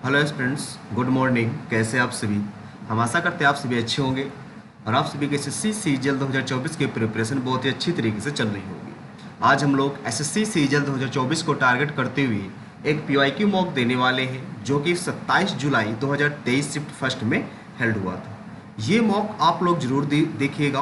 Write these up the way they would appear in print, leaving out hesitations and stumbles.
Hello students, good morning. कैसे आप सभी? हम आशा करते हैं आप सभी अच्छे होंगे और आप सभी के एसएससी सीजीएल 2024 की प्रिपरेशन बहुत ही अच्छी तरीके से चल रही होगी। आज हम लोग एसएससी सीजीएल 2024 को टारगेट करते हुए एक पीवाईक्यू मॉक देने वाले हैं जो कि 27 जुलाई 2023 शिफ्ट फर्स्ट में हेल्ड हुआ था। ये मॉक आप लोग जरूर देखिएगा,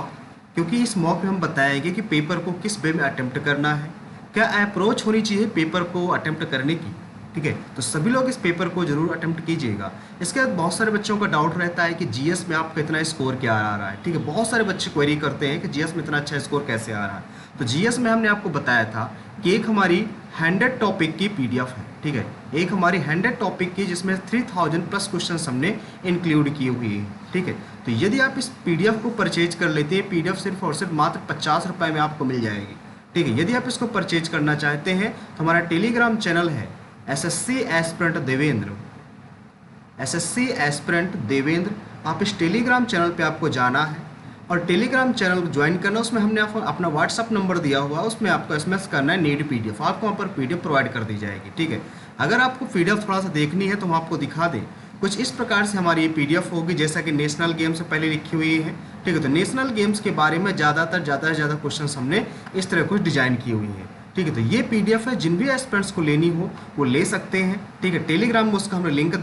क्योंकि इस मॉक में हम बताएंगे कि पेपर को किस वे में अटेम्प्ट करना है, क्या अप्रोच होनी चाहिए पेपर को अटेम्प्ट करने की। ठीक है, तो सभी लोग इस पेपर को जरूर अटेम्प्ट कीजिएगा। इसके बाद बहुत सारे बच्चों का डाउट रहता है कि जीएस में आपका इतना स्कोर क्या आ रहा है। ठीक है, बहुत सारे बच्चे क्वेरी करते हैं कि जीएस में इतना अच्छा स्कोर कैसे आ रहा है। तो जीएस में हमने आपको बताया था कि एक हमारी 100 टॉपिक की पीडीएफ है। ठीक है, एक हमारी 100 टॉपिक की जिसमें 3000 प्लस क्वेश्चन हमने इंक्लूड किए हुए हैं। ठीक है, तो यदि आप इस पीडीएफ को परचेज कर लेते हैं, पीडीएफ सिर्फ और सिर्फ मात्र 50 रुपये में आपको मिल जाएगी। ठीक है, यदि आप इसको परचेज करना चाहते हैं तो हमारा टेलीग्राम चैनल है SSC aspirant Devendra, SSC aspirant Devendra. आप इस टेलीग्राम चैनल पे आपको जाना है और टेलीग्राम चैनल को ज्वाइन करना। उसमें हमने आपको अपना व्हाट्सअप नंबर दिया हुआ है, उसमें आपको एसएमएस करना है नीड पीडीएफ, आपको वहाँ पर पीडीएफ प्रोवाइड कर दी जाएगी। ठीक है, अगर आपको पीडीएफ थोड़ा सा देखनी है तो हम आपको दिखा दें। कुछ इस प्रकार से हमारी ये पीडीएफ होगी, जैसा कि नेशनल गेम्स से पहले लिखी हुई है। ठीक है, तो नेशनल गेम्स के बारे में ज़्यादा से ज़्यादा क्वेश्चन हमने इस तरह कुछ डिजाइन की हुई है। ठीक है, तो ये पीडीएफ है, जिन भी एस्पिरेंट्स को लेनी हो वो ले सकते हैं। ठीक है, टेलीग्राम में उसका हमने लिंक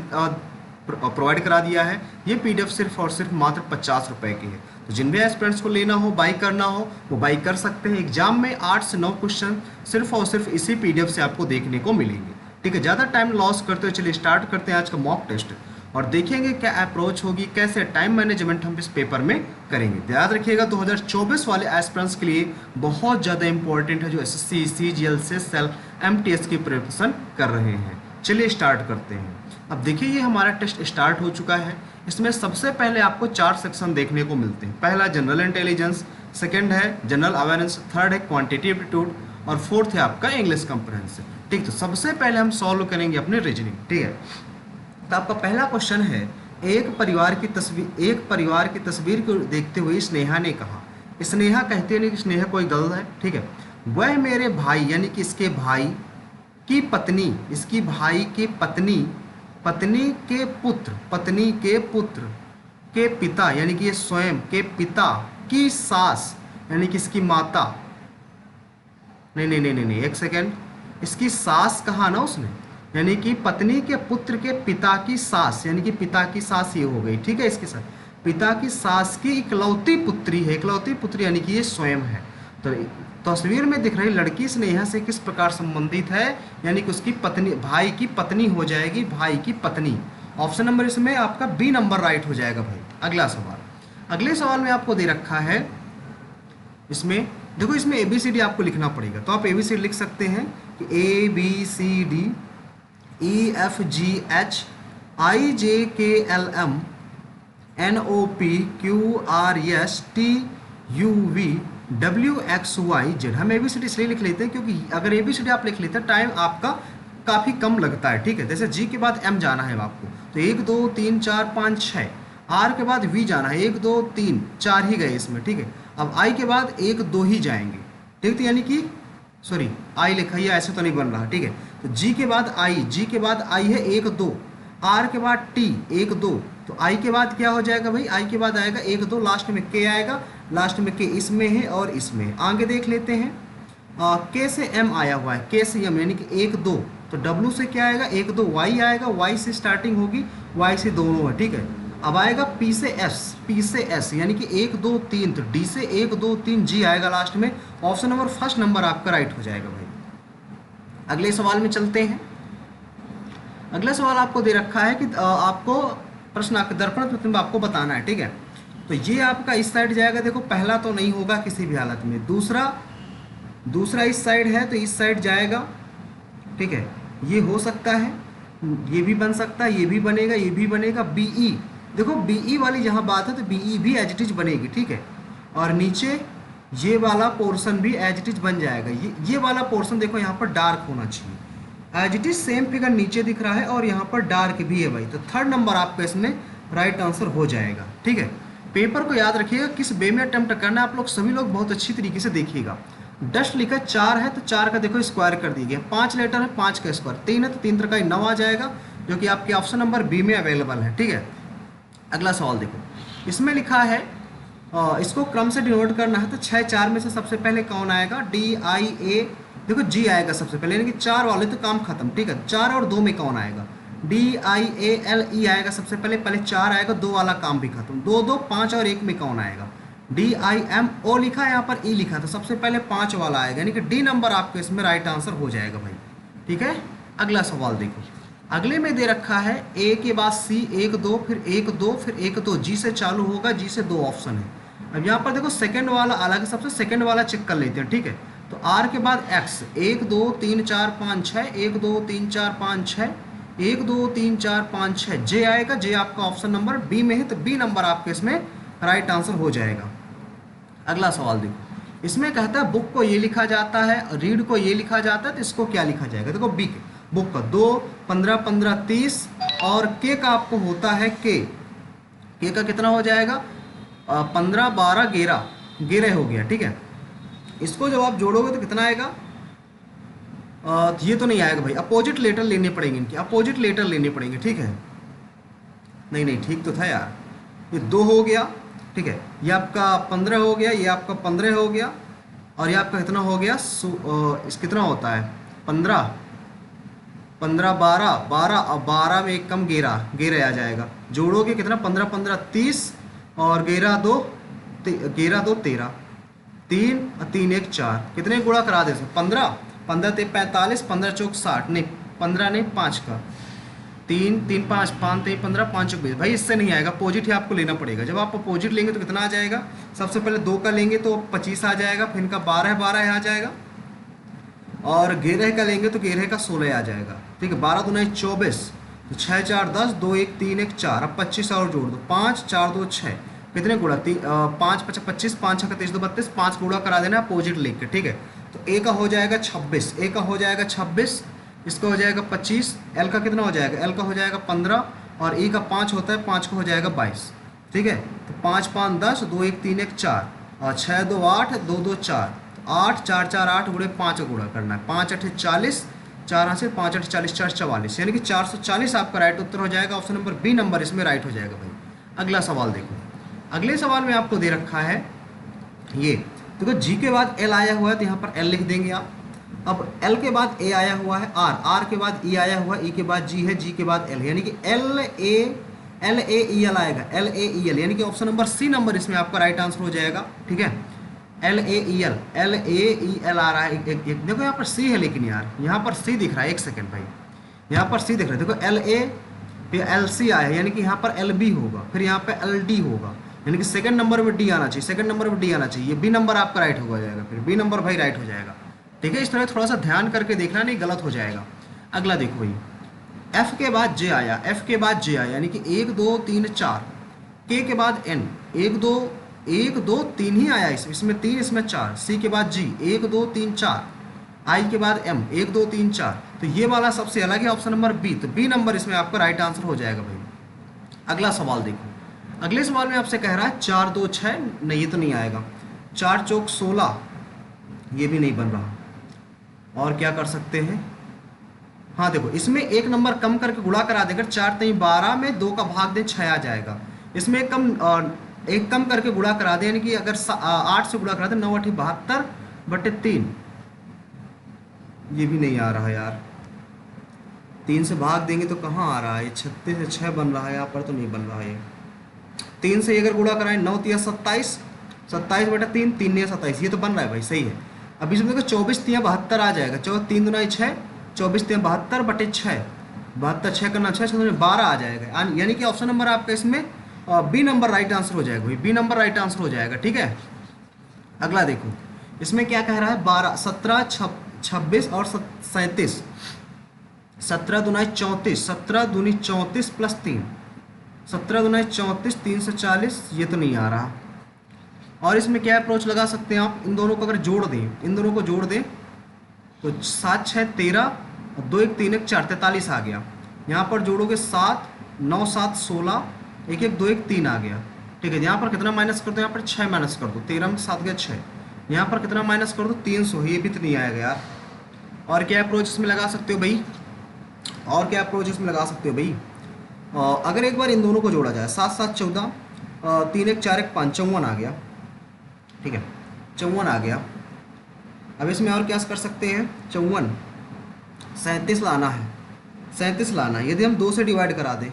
प्रोवाइड करा दिया है। ये पीडीएफ सिर्फ और सिर्फ मात्र 50 रुपये की है। तो जिन भी एस्पिरेंट्स को लेना हो, बाई करना हो, वो बाई कर सकते हैं। एग्जाम में 8 से 9 क्वेश्चन सिर्फ और सिर्फ इसी पीडीएफ से आपको देखने को मिलेंगे। ठीक है, ज़्यादा टाइम लॉस करते हुए चलिए स्टार्ट करते हैं आज का मॉक टेस्ट और देखेंगे क्या अप्रोच होगी, कैसे टाइम मैनेजमेंट हम इस पेपर में करेंगे। याद रखिएगा 2024 वाले एस्पिरेंट्स के लिए बहुत ज़्यादा इंपॉर्टेंट है, जो एसएससी सीजीएल से सेल्फ एमटीएस की प्रिपरेशन कर रहे हैं। चलिए स्टार्ट करते हैं। अब देखिए, ये हमारा टेस्ट स्टार्ट हो चुका है। इसमें सबसे पहले आपको 4 सेक्शन देखने को मिलते हैं। पहला जनरल इंटेलिजेंस, सेकंड है जनरल अवेयरनेस, थर्ड है क्वांटिटेटिव एप्टीट्यूड और फोर्थ है आपका इंग्लिश कंप्रहेंसिव। ठीक, तो सबसे पहले हम सॉल्व करेंगे अपनी रीजनिंग। ठीक है, तो आपका पहला क्वेश्चन है, एक परिवार की तस्वीर को देखते हुए स्नेहा ने कहा। स्नेहा कहते नहीं कि स्नेहा कोई गर्ल है। ठीक है, वह मेरे भाई यानी कि इसके भाई की पत्नी, इसकी भाई की पत्नी, पत्नी के पुत्र के पिता यानी कि ये स्वयं के पिता की सास यानी कि इसकी माता, नहीं, एक सेकेंड, इसकी सास कहा ना उसने, यानी कि पत्नी के पुत्र के पिता की सास यानी कि पिता की सास ये हो गई। ठीक है, इसके साथ पिता की सास की इकलौती पुत्री है, इकलौती पुत्री यानी कि ये स्वयं है। तो तस्वीर में दिख रही लड़की स्नेहा से किस प्रकार संबंधित है, यानी कि उसकी पत्नी, भाई की पत्नी हो जाएगी, भाई की पत्नी। ऑप्शन नंबर इसमें आपका बी नंबर राइट हो जाएगा भाई। अगला सवाल, अगले सवाल में आपको दे रखा है, इसमें देखो, इसमें ABCD आपको लिखना पड़ेगा। तो आप ABCD लिख सकते हैं कि ABCD EFGH IJKLM NOPQRSTUV WXYZ। हम ABCD इसलिए लिख लेते हैं क्योंकि अगर ABCD आप लिख लेते हैं टाइम आपका काफ़ी कम लगता है। ठीक है, जैसे G के बाद M जाना है आपको, तो 1 2 3 4 5 6, R के बाद V जाना है, 1 2 3 4 ही गए इसमें। ठीक है, अब I के बाद 1 2 ही जाएंगे। ठीक, तो यानी कि सॉरी I लिखा है, ऐसे तो नहीं बन रहा। ठीक है, तो G के बाद I है 1 2, R के बाद T 1 2, तो I के बाद क्या हो जाएगा भाई, I के बाद आएगा 1 2, लास्ट में K आएगा, लास्ट में K इसमें है और इसमें। आगे देख लेते हैं, K से M आया हुआ है, K से M यानी कि 1 2, तो W से क्या आएगा 1 2, Y आएगा, Y से स्टार्टिंग होगी, Y से दोनों है। ठीक है, अब आएगा P से S यानी कि 1 2 3, तो D से 1 2 3 G आएगा लास्ट में। ऑप्शन नंबर फर्स्ट नंबर आपका राइट हो जाएगा भाई। अगले सवाल में चलते हैं। अगला सवाल आपको दे रखा है कि आपको प्रश्न दर्पण प्रतिबिंब आपको बताना है। ठीक है, तो ये आपका इस साइड जाएगा। देखो, पहला तो नहीं होगा किसी भी हालत में, दूसरा इस साइड है तो इस साइड जाएगा। ठीक है, ये हो सकता है, ये भी बन सकता है, ये भी बनेगा, ये भी बनेगा। BE, देखो BE वाली जहाँ बात है तो BE भी एज इट इज बनेगी। ठीक है, और नीचे ये वाला पोर्शन भी एज इट इज बन जाएगा। ये वाला पोर्शन देखो यहाँ पर डार्क होना चाहिए, as it is same figure नीचे दिख रहा है और यहाँ पर डार्क भी है भाई। तो थर्ड नंबर आपका इसमें राइट आंसर हो जाएगा। ठीक है, पेपर को याद रखिएगा किस वे में अटेम्प्ट करना है, आप लोग सभी लोग बहुत अच्छी तरीके से देखिएगा। डस्ट लिखा 4 है तो 4 का देखो स्क्वायर कर दिए गए, 5 लेटर है 5 का स्क्वायर, 3 है तो 3 3 9 आ जाएगा, जो कि आपके ऑप्शन नंबर बी में अवेलेबल है। ठीक है, अगला सवाल देखो, इसमें लिखा है इसको क्रम से डिनोट करना है तो 6 4 में से सबसे पहले कौन आएगा? DIA, देखो जी आएगा सबसे पहले, यानी कि 4 वाले तो काम खत्म। ठीक है, 4 और 2 में कौन आएगा? DIALE आएगा सबसे पहले, 4 आएगा, 2 वाला काम भी खत्म। 2 2 5 और 1 में कौन आएगा? DIMO लिखा है, यहाँ पर E लिखा था, सबसे पहले 5 वाला आएगा, यानी कि डी नंबर आपके इसमें राइट आंसर हो जाएगा भाई। ठीक है, अगला सवाल देखो, अगले में दे रखा है A के बाद C 1 2 फिर 1 2 फिर 1 2, G से चालू होगा, G से 2 ऑप्शन है। अब यहाँ पर देखो सेकंड वाला अलग है, सबसे सेकंड वाला चेक कर लेते हैं। ठीक है, तो R के बाद X 1 2 3 4 5 6 1 2 3 4 5 6 1 2 3 4 5 6, J आएगा, J आपका ऑप्शन नंबर B में है, तो B नंबर आपके इसमें राइट आंसर हो जाएगा। अगला सवाल देखो, इसमें कहता है बुक को ये लिखा जाता है, रीड को ये लिखा जाता है, तो इसको क्या लिखा जाएगा? देखो बी बुक का 2 15 15 30 और के का आपको होता है के का कितना हो जाएगा? 15 12 11 हो गया। ठीक है, इसको जब आप जोड़ोगे तो कितना आएगा? ये तो नहीं आएगा भाई, अपोजिट लेटर लेने पड़ेंगे, इनके अपोजिट लेटर लेने पड़ेंगे। ठीक है, नहीं ठीक तो था यार, ये 2 हो गया। ठीक है, ये आपका 15 हो गया, ये आपका 15 हो गया, और ये आपका कितना हो गया? इस कितना होता है? 15 15 12 12 और 12 में एक कम 11 आ जाएगा। जोड़ोगे कितना? 15 15 30 और 11 2 13 3 और 3 1 4, कितने गुणा करा दे? 15 15 ते 45 15 चौक 60, नहीं 15 नहीं 5 का 3 3 5 5 3 15 5 चौक 20। भाई इससे नहीं आएगा, अपोजिट ही आपको लेना पड़ेगा। जब आप अपोजिट लेंगे तो कितना आ जाएगा? सबसे पहले 2 का लेंगे तो 25 आ जाएगा, फिर इनका 12 12 आ जाएगा, और 11 का लेंगे तो 11 का 16 आ जाएगा। ठीक है, 12 दूना 24, तो 6 4 10 2 1 3 1 4, अब 25 और जोड़ दो, 5 4 2 6, कितने गुणा? 5 5 25 5 6 23 2 32, 5 गुणा करा देना अपोजिट लेके। ठीक है, तो ए का हो जाएगा 26, ए का हो जाएगा 26, इसका हो जाएगा 25, एल का कितना हो जाएगा? एल का हो जाएगा 15, और ई का 5 होता है, 5 का हो जाएगा 22। ठीक है, तो 5 5 10 2 1 3 1 4 और 6 2 8 2 2 4, 8 4 4 8 गुणे 5 गुणा करना है, 5 8 40, 4 से 5 8 40 4 44, यानी कि 440 आपका राइट उत्तर हो जाएगा। ऑप्शन नंबर बी नंबर इसमें राइट हो जाएगा भाई। अगला सवाल देखो, अगले सवाल में आपको दे रखा है ये देखो, जी के बाद एल आया हुआ है, तो यहाँ पर एल लिख देंगे आप। अब एल के बाद ए आया हुआ है, आर के बाद ई आया हुआ है, ई के बाद जी है, जी के बाद एल, यानी कि एल ए ई एल आएगा, एल ए ई एल, यानी कि ऑप्शन नंबर सी नंबर इसमें आपका राइट आंसर हो जाएगा। ठीक है, एल ए ई एल आ रहा है, एक देखो यहाँ पर सी है, लेकिन यार यहाँ पर सी दिख रहा है, एक सेकंड भाई, यहाँ पर सी दिख रहा है, देखो एल ए फिर एल सी आया है, यानी कि यहाँ पर एल बी होगा, फिर यहाँ पे एल डी होगा, यानी कि सेकंड नंबर में डी आना चाहिए, सेकंड नंबर में डी आना चाहिए, ये बी नंबर आपका राइट हो जाएगा, फिर बी नंबर भाई राइट हो जाएगा। ठीक है, इस तरह थोड़ा सा ध्यान करके देखना, नहीं गलत हो जाएगा। अगला देखो भाई, एफ के बाद जे आया, एफ के बाद जे आया, यानी कि 1 2 3 4, के के बाद एन, 1 2 3 ही आया, इसमें 3 इसमें 4, सी के बाद जी 1 2 3 4, आई के बाद एम 1 2 3 4, तो ये वाला सबसे अलग है, ऑप्शन नंबर बी, तो बी नंबर इसमें आपका राइट आंसर हो जाएगा भाई। अगला सवाल देखो, अगले सवाल में आपसे कह रहा है 4 2 6, नहीं ये तो नहीं आएगा, 4 चौक 16, ये भी नहीं बन रहा, और क्या कर सकते हैं? हाँ देखो, इसमें एक नंबर कम करके गुणा करा देकर 4 3 12 में 2 का भाग दे 6 आ जाएगा, इसमें एक कम करके गुणा करा दे, यानी कि अगर 8 से गुणा करा दे 9 8 72 बटे 3, ये भी नहीं आ रहा यार, 3 से भाग देंगे तो कहाँ आ रहा है? 36 से 6 बन रहा है, यहाँ पर तो नहीं बन रहा है। 3 से अगर गुणा कराएं 9 3 27, 27 बटा 3, 3 9 27, ये तो बन रहा है भाई, सही है। अब इसमें देखो 24 3 72 आ जाएगा, 3 दूना 6, 24 3 72 बटे 6, 72 6 करना 6 6 12 आ जाएगा, यानी कि ऑप्शन नंबर आपका इसमें बी नंबर राइट आंसर हो जाएगा भाई, बी नंबर राइट आंसर हो जाएगा। ठीक है, अगला देखो, इसमें क्या कह रहा है? 12 17 26 और 37, 17 दूना 34, 17 दूनी 34 प्लस 3, 17 दूना 34, 3 से 40, ये तो नहीं आ रहा। और इसमें क्या अप्रोच लगा सकते हैं आप? इन दोनों को अगर जोड़ दें, इन दोनों को जोड़ दें तो 7 6 13 और 2 1 3 1 4, 43 आ गया। यहाँ पर जोड़ोगे 7 9 7 16, 1 1 2 1 3 आ गया। ठीक है, यहाँ पर कितना माइनस कर दो? यहाँ पर 6 माइनस कर दो, 13 में 7 गया 6, यहाँ पर कितना माइनस कर दो? 300, ये भी तो नहीं आएगा यार। और क्या अप्रोच इसमें लगा सकते हो भाई? और क्या अप्रोच इसमें लगा सकते हो भाई, अगर एक बार इन दोनों को जोड़ा जाए, 7 7 14, 3 1 4 1 5, 54 आ गया, ठीक है, 54 आ गया। अब इसमें और क्या कर सकते हैं, 54 37 लाना है, 37 लाना है। यदि हम 2 से डिवाइड करा दें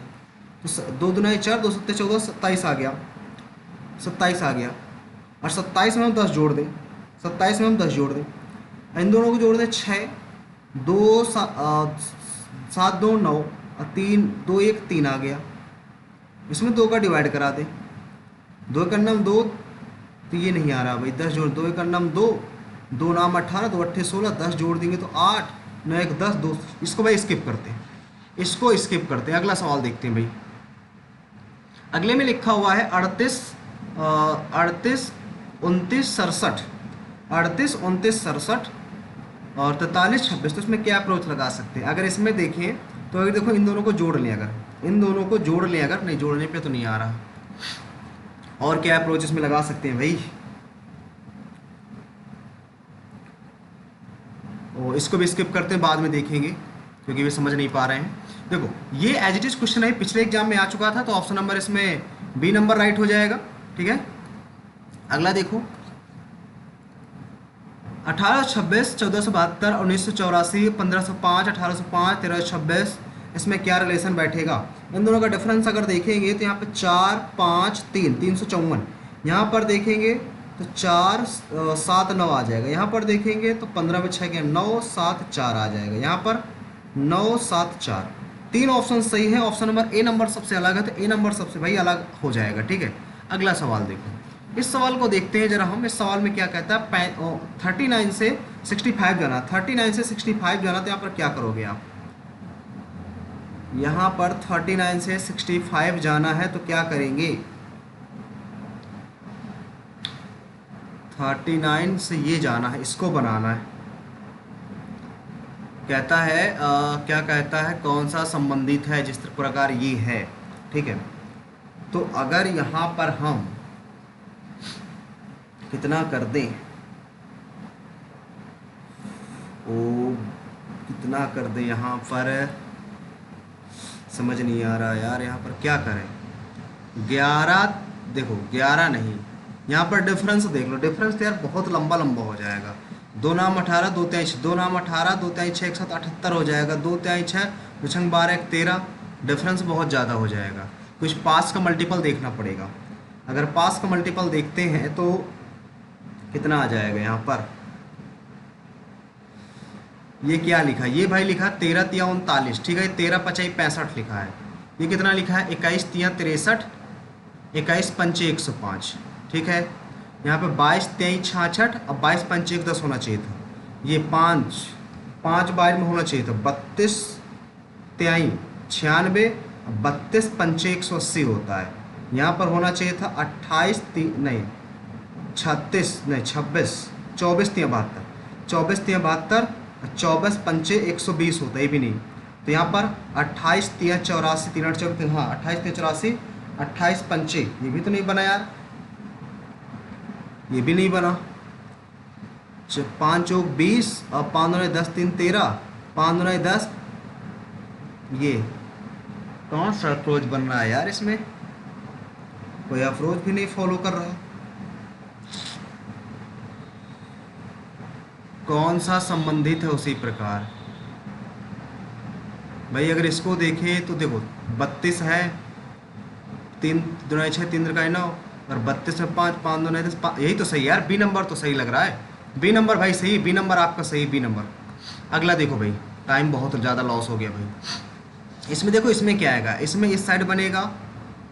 तो 2 दूना 4, 2 सत्ते 14, 27 आ गया, 27 आ गया। और 27 में हम 10 जोड़ दें, 27 में हम 10 जोड़ दें, इन दोनों को जोड़ दें, 6 2 7 2 9 और 3 2 1 3 आ गया। इसमें 2 का डिवाइड करा दें, 2 का नाम 2, तो ये नहीं आ रहा भाई, 10 जोड़, 2 का नाम 2, 2 नाम 18, 2 अट्ठे 16, 10 जोड़ देंगे तो 8 9 1 10 2। इसको भाई स्किप करते हैं, इसको स्किप करते हैं। अगला सवाल देखते हैं भाई। अगले में लिखा हुआ है 38 38 29 67, 38 29 67 और 43 26। तो इसमें क्या अप्रोच लगा सकते हैं? अगर इसमें देखें तो अगर देखो इन दोनों को जोड़ लें, अगर इन दोनों को जोड़ लें, अगर नहीं जोड़ने पे तो नहीं आ रहा, और क्या अप्रोच इसमें लगा सकते हैं भाई? और इसको भी स्किप करते हैं, बाद में देखेंगे क्योंकि वे समझ नहीं पा रहे हैं। देखो ये एज इट इज क्वेश्चन है, पिछले एग्जाम में आ चुका था, तो ऑप्शन नंबर इसमें बी नंबर राइट हो जाएगा, ठीक है। अगला देखो 1826 1472 1984 1505 1805 1326, इसमें क्या रिलेशन बैठेगा? इन दोनों का डिफरेंस अगर देखेंगे तो यहाँ पे 4 5 3 354, यहाँ पर देखेंगे तो 4 7 9 आ जाएगा, यहाँ पर देखेंगे तो 15 में 6 के 9 7 4 आ जाएगा, यहाँ पर 9 7 4। तीन ऑप्शन सही है, ऑप्शन नंबर ए नंबर सबसे अलग है, तो ए नंबर सबसे भाई अलग हो जाएगा, ठीक है। अगला सवाल देखो, इस सवाल को देखते हैं जरा हम। इस सवाल में क्या कहता है, 39 से 65 जाना, 39 से 65 जाना, तो यहाँ पर क्या करोगे आप? यहाँ पर 39 से 65 जाना है तो क्या करेंगे? 39 से ये जाना है, इसको बनाना है। कहता है क्या कहता है, कौन सा संबंधित है जिस प्रकार ये है, ठीक है। तो अगर यहाँ पर हम कितना कर दें, ओ कितना कर दें, यहाँ पर समझ नहीं आ रहा यार, यहाँ पर क्या करें? 11, देखो 11 नहीं, यहाँ पर डिफरेंस देख लो, डिफरेंस तो यार बहुत लंबा लंबा हो जाएगा। 2 नाम 18 2 3 6, 2 नाम 18 2 3 6 1 7 78 हो जाएगा, 2 3 6 2 6 12 1 13, डिफरेंस बहुत ज़्यादा हो जाएगा। कुछ पास का मल्टीपल देखना पड़ेगा। अगर पास का मल्टीपल देखते हैं तो कितना आ जाएगा यहाँ पर? ये क्या लिखा, ये भाई लिखा 13 तिया 39, ठीक है, 13 पचाई 65 लिखा है। ये कितना लिखा है, 21 तिया 63, 21 पंचे 105, ठीक है। यहाँ पे 22 23 66, अब 22 पंचे 10 होना चाहिए था, ये 5 5 22 में होना चाहिए था, 32 23 96, 32 पंचे 180 होता है। यहाँ पर होना चाहिए था 28 नहीं 36 नहीं 26 24 तिया 72, 24 तिया 72, 24 पंचे 120 होता है, ये भी नहीं। तो यहाँ पर 28 तिया 84 3 8 24, हाँ 28 तिया 84, 28 पंचे, ये भी तो नहीं बना यार, ये भी नहीं बना। 5 चौक 20 और 5 दूना 10 3 13, 5 दूना 10, ये कौन सा अप्रोच बन रहा है यार? इसमें कोई अप्रोच भी नहीं फॉलो कर रहा। कौन सा संबंधित है उसी प्रकार भाई? अगर इसको देखें तो देखो 32 है, 3 दूना 6 3 का 9, और 32 में 5 5 दूना 10, यही तो सही यार, बी नंबर तो सही लग रहा है, बी नंबर भाई सही, बी नंबर आपका सही, बी नंबर। अगला देखो भाई, टाइम बहुत ज़्यादा लॉस हो गया भाई। इसमें देखो, इसमें क्या आएगा, इसमें इस साइड बनेगा,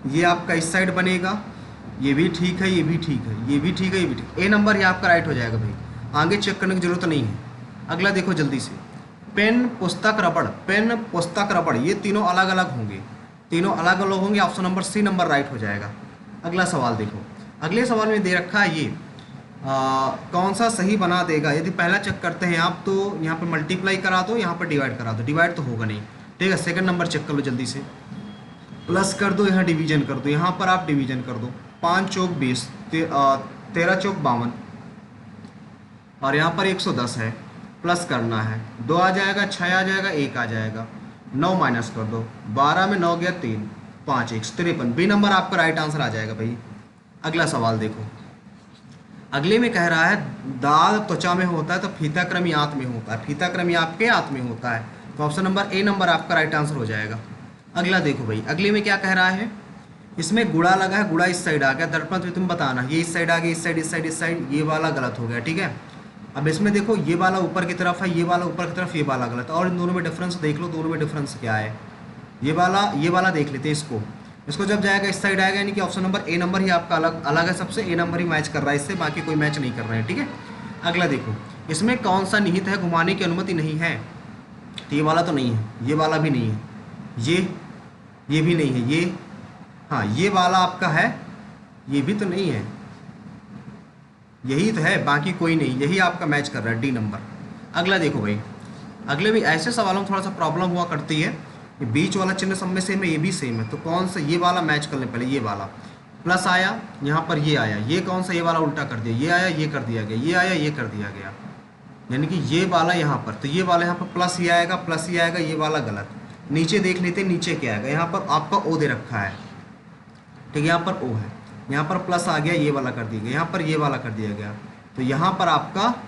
ये आपका इस साइड बनेगा, ये भी ठीक है, ये भी ठीक है, ये भी ठीक है, ये भी ठीक। ए नंबर ही आपका राइट हो जाएगा भाई, आगे चेक करने की जरूरत नहीं है। अगला देखो जल्दी से, पेन पुस्तक रबड़, पेन पुस्तक रबड़, ये तीनों अलग अलग होंगे, तीनों अलग अलग होंगे, option number C number right हो जाएगा। अगला सवाल देखो, अगले सवाल में दे रखा है ये कौन सा सही बना देगा। यदि पहला चेक करते हैं आप तो यहाँ पर मल्टीप्लाई करा दो, यहाँ पर डिवाइड करा दो, डिवाइड तो होगा नहीं, ठीक है। सेकंड नंबर चेक कर लो जल्दी से, प्लस कर दो, यहाँ डिवीजन कर दो, यहाँ पर आप डिवीजन कर दो, 5 चौक 20, 13 चौक 52, और यहाँ पर 110 है, प्लस करना है, 2 आ जाएगा, 6 आ जाएगा, 1 आ जाएगा, 9 माइनस कर दो, 12 में 9 गया 3, 5 एक 53। बी नंबर आपका राइट आंसर आ जाएगा भाई। अगला सवाल देखो, अगले में कह रहा है दाग त्वचा में होता है तो फीताकृमि आंत में होता है, फीताकृमि आपके आंत में होता है, तो ऑप्शन नंबर ए नंबर आपका राइट आंसर हो जाएगा। अगला देखो भाई, अगले में क्या कह रहा है, इसमें गुड़ा लगा है, गुड़ा इस साइड आ गया, दर्पण तो तुम बताना, ये इस साइड आ गया, इस साइड इस साइड इस साइड, ये वाला गलत हो गया, ठीक है। अब इसमें देखो ये वाला ऊपर की तरफ है, ये वाला ऊपर की तरफ, ये वाला गलत, और इन दोनों में डिफरेंस देख लो, दोनों में डिफरेंस क्या है। ये वाला देख लेते हैं, इसको जब जाएगा इस साइड आएगा, यानी कि ऑप्शन नंबर ए नंबर ही आपका अलग अलग है, सबसे ए नंबर ही मैच कर रहा है इससे, बाकी कोई मैच नहीं कर रहा है, ठीक है। अगला देखो, इसमें कौन सा निहित है घुमाने की अनुमति नहीं है, तो ये वाला तो नहीं है, ये वाला भी नहीं है, ये भी नहीं है, ये हाँ ये वाला आपका है, ये भी तो नहीं है, यही तो है, बाकी कोई नहीं, यही आपका मैच कर रहा है, डी नंबर। अगला देखो भाई, अगले भी ऐसे सवालों में थोड़ा सा प्रॉब्लम हुआ करती है, ये बीच वाला चिन्ह सब में सेम है, ये भी सेम है, तो कौन सा, ये वाला मैच कर ले पहले, ये वाला प्लस आया, यहाँ पर ये आया, ये कौन सा, ये वाला उल्टा कर दिया, ये आया ये कर दिया गया, ये आया ये कर दिया गया, यानी कि ये वाला यहाँ पर, तो ये वाला यहाँ पर प्लस ही आएगा, प्लस ही आएगा, ये वाला गलत। नीचे देख लेते, नीचे क्या आएगा, यहाँ पर आपका ओ दे रखा है, ठीक है, यहाँ पर ओ है, यहाँ पर प्लस आ गया, ये वाला कर दिया गया, यहाँ पर ये वाला कर दिया गया, तो यहाँ पर आपका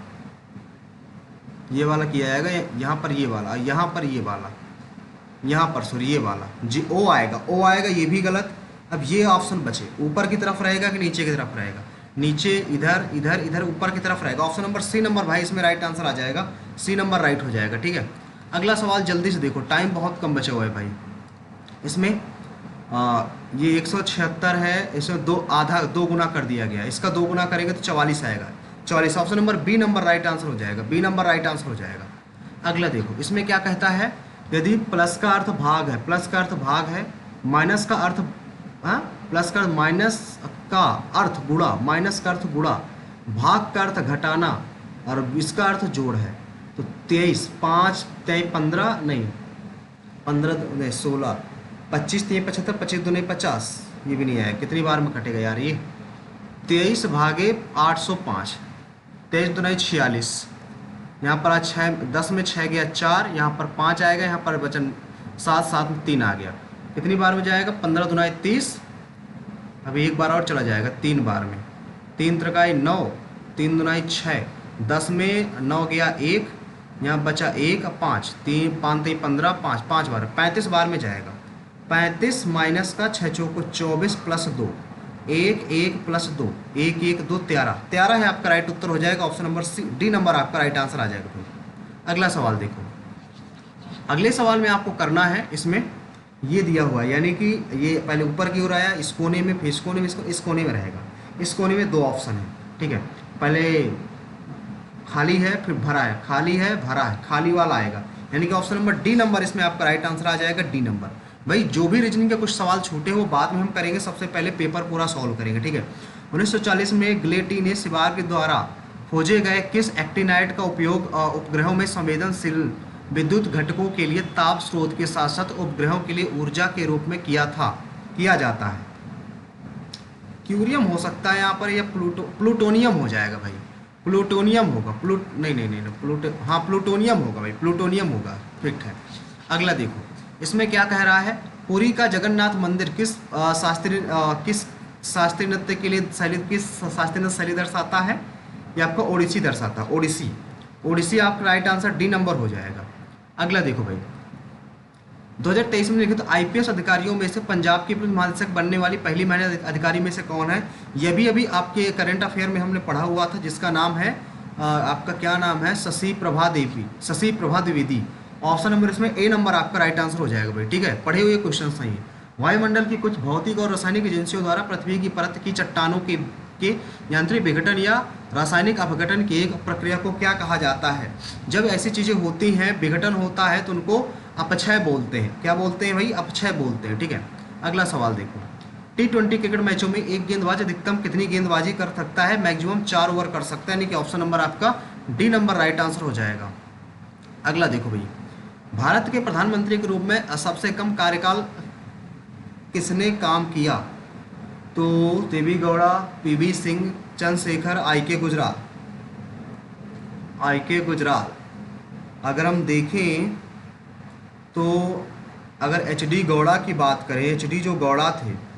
ये वाला किया जाएगा, यहाँ पर ये वाला, यहाँ पर ये वाला, यहाँ पर सॉरी ये वाला जी ओ आएगा, ये भी गलत। अब ये ऑप्शन बचे, ऊपर की तरफ रहेगा कि नीचे की तरफ रहेगा, नीचे इधर इधर इधर ऊपर की तरफ रहेगा, ऑप्शन नंबर सी नंबर भाई इसमें राइट आंसर आ जाएगा, सी नंबर राइट हो जाएगा, ठीक है। अगला सवाल जल्दी से देखो, टाइम बहुत कम बचा हुआ है भाई, इसमें ये 176 है, इसमें दो गुना कर दिया गया, इसका 2 गुना करेंगे तो 44 आएगा, 44 option number B number right answer हो जाएगा, बी नंबर राइट आंसर हो जाएगा। अगला देखो, इसमें क्या कहता है, यदि प्लस का अर्थ भाग है, प्लस का अर्थ भाग है, माइनस का अर्थ प्लस का माइनस का अर्थ गुणा, माइनस का अर्थ गुणा, भाग का अर्थ घटाना, और इसका अर्थ जोड़ है, तो 23 5 15 नहीं 15 नहीं 16 25 3 75 25 2 50, ये भी नहीं आया, कितनी बार में कटेगा यार ये, 23 भागे 805, 23 2 46, यहाँ पर आज 6 10 में 6 गया 4, यहाँ पर 5 आएगा, यहाँ पर बचन 7 7 में 3 आ गया, कितनी बार में जाएगा, 15 2 30, अभी एक बार और चला जाएगा 3 बार में, 3 त्रिकाई 9, 3 2 6, 10 में 9 गया 1, यहाँ बचा 1 5, 3 5 3 15, 5 बार 35 बार में जाएगा, 35 माइनस का 6 चौको 24 प्लस 2 1 1 प्लस 2 1 1 2 13 है आपका राइट उत्तर हो जाएगा, option number C D number आपका राइट आंसर आ जाएगा भाई। अगला सवाल देखो, अगले सवाल में आपको करना है, इसमें ये दिया हुआ है, यानी कि ये पहले ऊपर की ओर आया, इस कोने में, फिर इस कोने में, इस कोने में रहेगा, इस कोने में 2 ऑप्शन है, ठीक है, पहले खाली है फिर भरा है, खाली है भरा है, खाली वाला आएगा, यानी कि ऑप्शन नंबर डी नंबर इसमें आपका राइट आंसर आ जाएगा, डी नंबर। भाई जो भी रीजनिंग के कुछ सवाल छूटे हो बाद में हम करेंगे, सबसे पहले पेपर पूरा सॉल्व करेंगे, ठीक है। 1940 में ग्लेटी ने सिबार के द्वारा खोजे गए किस एक्टिनाइड का उपयोग उपग्रहों में संवेदनशील विद्युत घटकों के लिए ताप स्रोत के साथ साथ उपग्रहों के लिए ऊर्जा के रूप में किया जाता है। क्यूरियम हो सकता है यहाँ पर, या प्लूटोनियम हो जाएगा भाई, प्लूटोनियम होगा, प्लूटोनियम होगा भाई, प्लूटोनियम होगा, ठीक है। अगला देखो, इसमें क्या कह रहा है, पुरी का जगन्नाथ मंदिर किस शास्त्रीय नृत्य के लिए किस शास्त्रीय नृत्य शैली दर्शाता है, ये आपका ओडिसी दर्शाता है, ओडिसी आपका राइट आंसर डी नंबर हो जाएगा। अगला देखो भाई, 2023 में लिखित आईपीएस अधिकारियों में से पंजाब के पुलिस महानिदेशक बनने वाली पहली महिला अधिकारी में से कौन है, यह भी अभी आपके करंट अफेयर में हमने पढ़ा हुआ था, जिसका नाम है आपका क्या नाम है, शशि प्रभा द्विवेदी। ऑप्शन नंबर इसमें ए नंबर आपका राइट आंसर हो जाएगा भाई, ठीक है, पढ़े हुए क्वेश्चन सही है। वायुमंडल की कुछ भौतिक और रासायनिक एजेंसियों द्वारा पृथ्वी की परत की चट्टानों के यांत्रिक विघटन या रासायनिक अपघटन की एक प्रक्रिया को क्या कहा जाता है। जब ऐसी चीज़ें होती हैं, विघटन होता है, तो उनको अपक्षय बोलते हैं। क्या बोलते हैं भाई? अपक्षय बोलते हैं, ठीक है। अगला सवाल देखो, T20 क्रिकेट मैचों में एक गेंदबाज अधिकतम कितनी गेंदबाजी कर सकता है? मैक्सिमम 4 ओवर कर सकता है, यानी कि ऑप्शन नंबर आपका डी नंबर राइट आंसर हो जाएगा। अगला देखो भाई, भारत के प्रधानमंत्री के रूप में सबसे कम कार्यकाल किसने काम किया? तो देवी गौड़ा, पीवी सिंह, चंद्रशेखर, आई के गुजराल। अगर हम देखें तो अगर एच डी गौड़ा की बात करें, एच डी जो गौड़ा थे,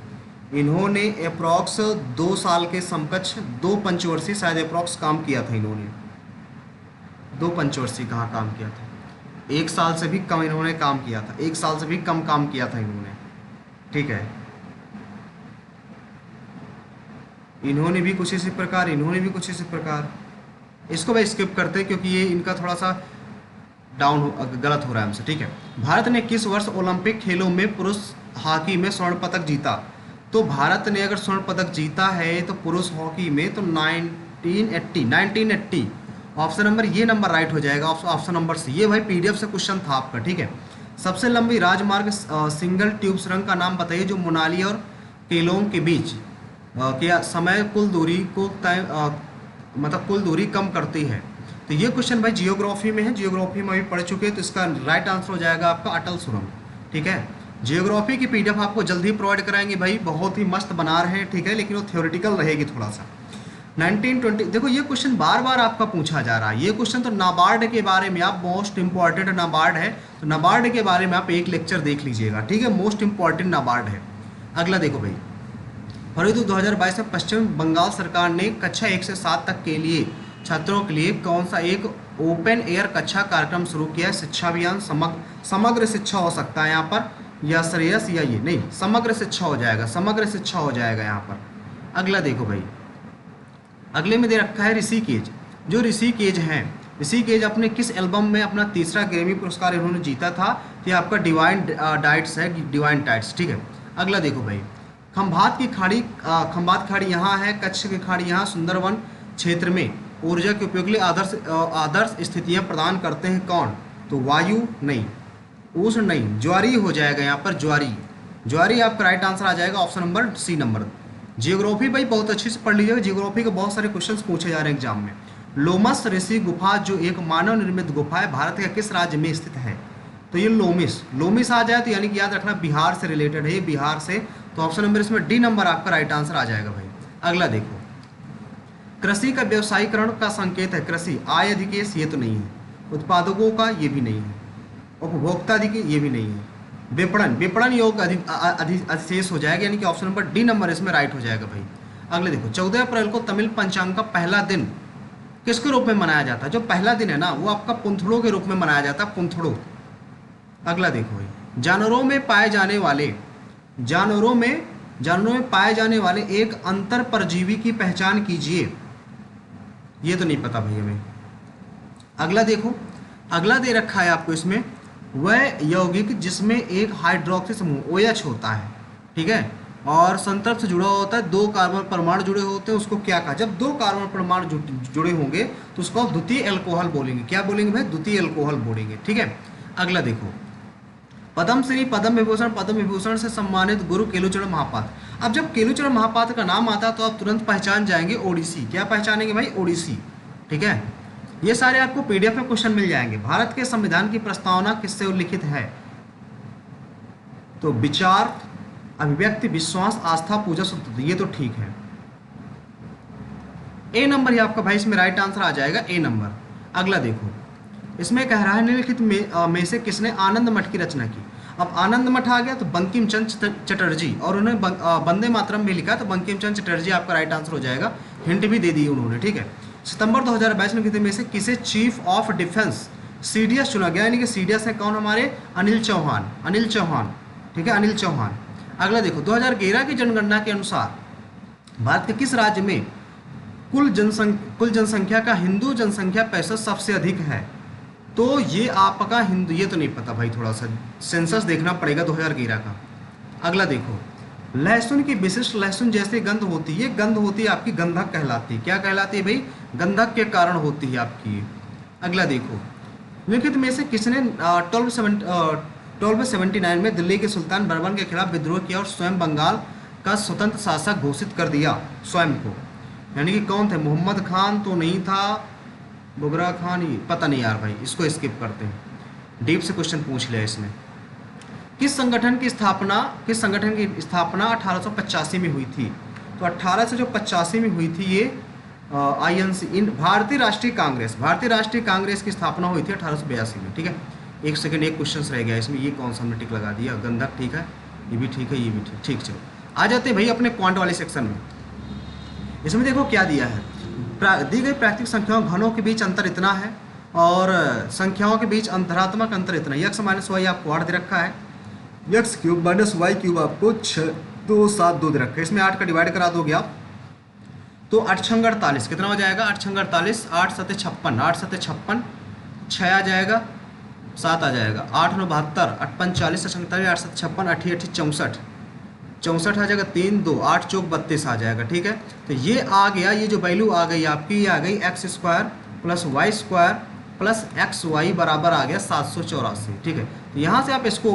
इन्होंने अप्रॉक्स 2 साल के समकक्ष 2 पंचवर्षीय शायद अप्रॉक्स काम किया था इन्होंने। 2 पंचवर्षीय कहाँ काम किया था, 1 साल से भी कम इन्होंने काम किया था, 1 साल से भी कम काम किया था इन्होंने, ठीक है। इन्होंने भी कुछ इसी प्रकार, इन्होंने भी कुछ इसी प्रकार। इसको भाई स्किप करते हैं क्योंकि ये इनका थोड़ा सा गलत हो रहा है हमसे, ठीक है। भारत ने किस वर्ष ओलंपिक खेलों में पुरुष हॉकी में स्वर्ण पदक जीता? तो भारत ने अगर स्वर्ण पदक जीता है तो पुरुष हॉकी में तो 1980 ऑप्शन नंबर, ये नंबर राइट हो जाएगा, ऑप्शन नंबर सी। ये भाई पीडीएफ से क्वेश्चन था आपका, ठीक है। सबसे लंबी राजमार्ग सिंगल ट्यूब सुरंग का नाम बताइए जो मनाली और केलोंग के बीच के समय कुल दूरी को तय मतलब कुल दूरी कम करती है। तो ये क्वेश्चन भाई जियोग्राफी में है, जियोग्राफी में भी पढ़ चुके हैं, तो इसका राइट आंसर हो जाएगा आपका अटल सुरंग, ठीक है। जियोग्राफी की पीडीएफ आपको जल्दी प्रोवाइड कराएंगे भाई, बहुत ही मस्त बना रहे हैं, ठीक है, लेकिन वो थ्योरेटिकल रहेगी थोड़ा सा। 1920, देखो ये क्वेश्चन बार बार आपका पूछा जा रहा है, ये क्वेश्चन तो नाबार्ड के बारे में, आप मोस्ट इंपॉर्टेंट नाबार्ड है, तो नाबार्ड के बारे में आप एक लेक्चर देख लीजिएगा, ठीक है, मोस्ट इंपॉर्टेंट नाबार्ड है। अगला देखो भाई, फरवरी 2022 में पश्चिम बंगाल सरकार ने कक्षा 1 से 7 तक के लिए छात्रों के लिए कौन सा एक ओपन एयर कक्षा कार्यक्रम शुरू किया है? शिक्षा अभियान, समग्र शिक्षा हो सकता है यहाँ पर, या श्रेयस, या ये नहीं, समग्र शिक्षा हो जाएगा, समग्र शिक्षा हो जाएगा यहाँ पर। अगला देखो भाई, अगले में दे रखा है ऋषिकेश। जो ऋषिकेश हैं, ऋषिकेश अपने किस एल्बम में अपना तीसरा ग्रैमी पुरस्कार इन्होंने जीता था? ये आपका डिवाइन डाइट्स है, डिवाइन डाइट्स, ठीक है। अगला देखो भाई, खंभात की खाड़ी, खंभात खाड़ी यहाँ है, कच्छ की खाड़ी यहाँ, सुंदरवन क्षेत्र में ऊर्जा के उपयोग के लिए आदर्श स्थितियाँ प्रदान करते हैं कौन? तो वायु नहीं, उष्ण नहीं, ज्वारी हो जाएगा यहाँ पर, ज्वारी, ज्वारी आपका राइट आंसर आ जाएगा, option number C number. Geography भाई बहुत अच्छे से पढ़ लीजिएगा, जियोग्राफी के बहुत सारे क्वेश्चंस पूछे जा रहे हैं एग्जाम में। लोमस ऋषि गुफा जो एक मानव निर्मित गुफा है, भारत के किस राज्य में स्थित है? तो ये लोमिस आ जाए तो यानी कि याद रखना बिहार से रिलेटेड है, ये बिहार से, तो ऑप्शन नंबर इसमें डी नंबर आपका राइट आंसर आ जाएगा भाई। अगला देखो, कृषि का व्यवसायीकरण का संकेत है, कृषि आय अधिकेश, ये तो नहीं है, उत्पादकों का, ये भी नहीं है, उपभोक्ता अधिकेश, ये भी नहीं है, विपणन, विपणन योग अधिशेष हो जाएगा, यानी कि ऑप्शन नंबर डी नंबर इसमें राइट हो जाएगा भाई। अगले देखो, 14 अप्रैल को तमिल पंचांग का पहला दिन किसके रूप में मनाया जाता है? जो पहला दिन है ना वो आपका पुंथड़ों के रूप में मनाया जाता है, पुंथड़ों। अगला देखो भाई, जानवरों में पाए जाने वाले एक अंतर परजीवी की पहचान कीजिए, ये तो नहीं पता भाई हमें। अगला देखो, अगला दे रखा है आपको इसमें, वह यौगिक जिसमें एक हाइड्रोक्सी समूह OH होता है, ठीक है, और संतृप्त से जुड़ा होता है, 2 कार्बन परमाणु जुड़े होते हैं, उसको क्या कहा? जब 2 कार्बन परमाणु जुड़े होंगे तो उसको आप द्वितीय अल्कोहल बोलेंगे। क्या बोलेंगे भाई? द्वितीय अल्कोहल बोलेंगे, ठीक है। अगला देखो, पद्मश्री, पद्म विभूषण से सम्मानित गुरु केलुचरण महापात्र। अब जब केलुचरण महापात्र का नाम आता है तो आप तुरंत पहचान जाएंगे ओडिसी। क्या पहचानेंगे भाई? ओडिसी, ठीक है। ये सारे आपको पीडीएफ में क्वेश्चन मिल जाएंगे। भारत के संविधान की प्रस्तावना किससे उल्लिखित है? तो विचार, अभिव्यक्ति, विश्वास, आस्था, पूजा, स्वतंत्रता, ये तो ठीक है। ए नंबर ही आपका भाई इसमें राइट आंसर आ जाएगा, ए नंबर। अगला देखो, इसमें कह रहा है निम्नलिखित में से किसने आनंद मठ की रचना की? अब आनंद मठ आ गया तो बंकिम चंद्र चटर्जी, और उन्होंने वंदे मातरम भी लिखा, तो बंकिम चंद्र चटर्जी आपका राइट आंसर हो जाएगा। हिंट भी दे दी उन्होंने, ठीक है। सितंबर 2022 में से किसे चीफ ऑफ डिफेंस CDS चुना गया? यानी कि CDS है कौन? हमारे अनिल चौहान, ठीक है, अनिल चौहान। अगला देखो, 2011 की जनगणना के अनुसार भारत के किस राज्य में कुल जनसंख्या का हिंदू जनसंख्या प्रतिशत सबसे अधिक है? तो ये आपका हिंदू, ये तो नहीं पता भाई, थोड़ा सा सेंसस देखना पड़ेगा 2011 का। अगला देखो, लहसुन की विशिष्ट लहसुन जैसे गंध होती है, गंध होती है आपकी गंधक कहलाती है। क्या कहलाती है भाई? गंधक के कारण होती है आपकी। अगला देखो, निम्नलिखित में से किसने 1279 में दिल्ली के सुल्तान बर्मन के खिलाफ विद्रोह किया और स्वयं बंगाल का स्वतंत्र शासक घोषित कर दिया स्वयं को? यानी कि कौन थे? मोहम्मद खान तो नहीं था, बुगरा खान, ये पता नहीं यार भाई, इसको स्किप करते हैं। डीप से क्वेश्चन पूछ लिया इसने। किस संगठन की स्थापना 1885 में हुई थी? तो 1885 में हुई थी ये INC, भारतीय राष्ट्रीय कांग्रेस की स्थापना हुई थी 1882 में, ठीक है। एक सेकंड, एक क्वेश्चन रह गया इसमें, ये कौन सा हमने टिक लगा दिया, गंधक ठीक है, ये भी ठीक है, ये भी ठीक, ठीक चलो आ जाते हैं भाई अपने क्वांट वाले सेक्शन में। इसमें देखो क्या दिया है, दी गई प्राकृतिक संख्याओं घनों के बीच अंतर इतना है और संख्याओं के बीच धनात्मक अंतर इतना, यक्स माइनस वाई आपको 8 दे रखा है, x cube minus y cube आपको 6 2 7 2 दे रखा है। इसमें 8 का डिवाइड करा दोगे आप तो 8 छंग 48 कितना हो जाएगा, 8 छंग 48, 8 सते 56, 8 सते 56, 6 आ जाएगा, 7 आ जाएगा, 8 9 72, 8 5 40, 8 47, 8 7 56, 8 8 64, 64 आ जाएगा, 3 2 8 चौक 32 आ जाएगा। ठीक है, तो ये आ गया, ये जो वैल्यू आ गई आपकी, ये आ गई x square plus y square plus x y बराबर आ गया 784। ठीक है, तो यहाँ से आप इसको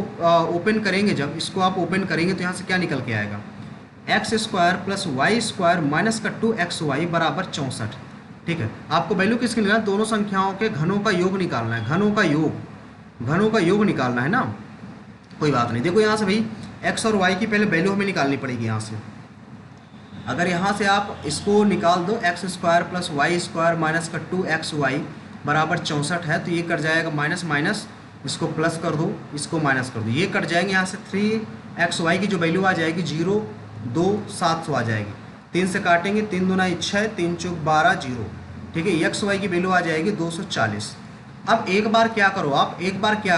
ओपन करेंगे, जब इसको आप ओपन करेंगे तो यहाँ से क्या निकल के आएगा, x square plus y square minus का 2xy बराबर 64। ठीक है, आपको वैल्यू किसकी निकालना है, दोनों संख्याओं के घनों का योग निकालना है, घनों का योग निकालना है ना, कोई बात नहीं। देखो यहाँ से भाई x और y की पहले वैल्यू हमें निकालनी पड़ेगी। यहाँ से अगर यहाँ से आप इसको निकाल दो, x square plus y square minus का 2xy बराबर 64 है, तो ये कट जाएगा माइनस माइनस, इसको प्लस कर दो, इसको माइनस कर दो, ये कट जाएंगे। यहाँ से 3xy की जो वैल्यू आ जाएगी 0 2 700 आ जाएगी, 3 से काटेंगे, 3 दूना 6, 3 चौक 12 0। ठीक है, एक्स वाई की वैल्यू आ जाएगी 240। अब एक बार क्या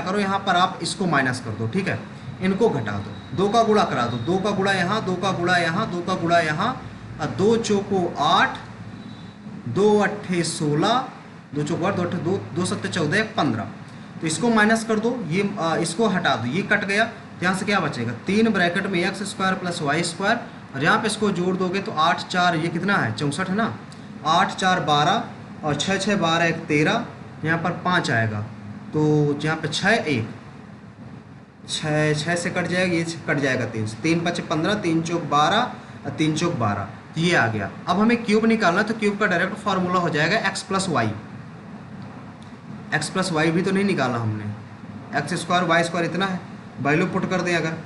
करो, यहाँ पर आप इसको माइनस कर दो। ठीक है, इनको घटा दो, 2 का गुणा करा दो, 2 का गुणा यहाँ, 2 का गुणा यहाँ, 2 का गुणा यहाँ, और 2 चौको 8, 2 अट्ठे 16, 2 चौको 8, 2 अट्ठे 2, 2 सत्ते 14, 15। तो इसको माइनस कर दो, ये इसको हटा दो, ये कट गया, तो यहाँ से क्या बचेगा, 3 ब्रैकेट में x square plus y square, और यहाँ पे इसको जोड़ दोगे तो 8 4 ये कितना है 64 है ना, 8 4 12 और 6 6 12 1 13, यहाँ पर 5 आएगा, तो यहाँ पे 6 1 6 से कट जाएगा, ये कट जाएगा 3 से, 3 5 15, 3 चौक 12 और 3 चौक 12, तो ये आ गया। अब हमें क्यूब निकालना, तो क्यूब का डायरेक्ट फार्मूला हो जाएगा एक्स प्लस वाई भी तो नहीं निकाला हमने, एक्स स्क्वायर वाई स्क्वायर इतना है, वैल्यू पुट कर दें। अगर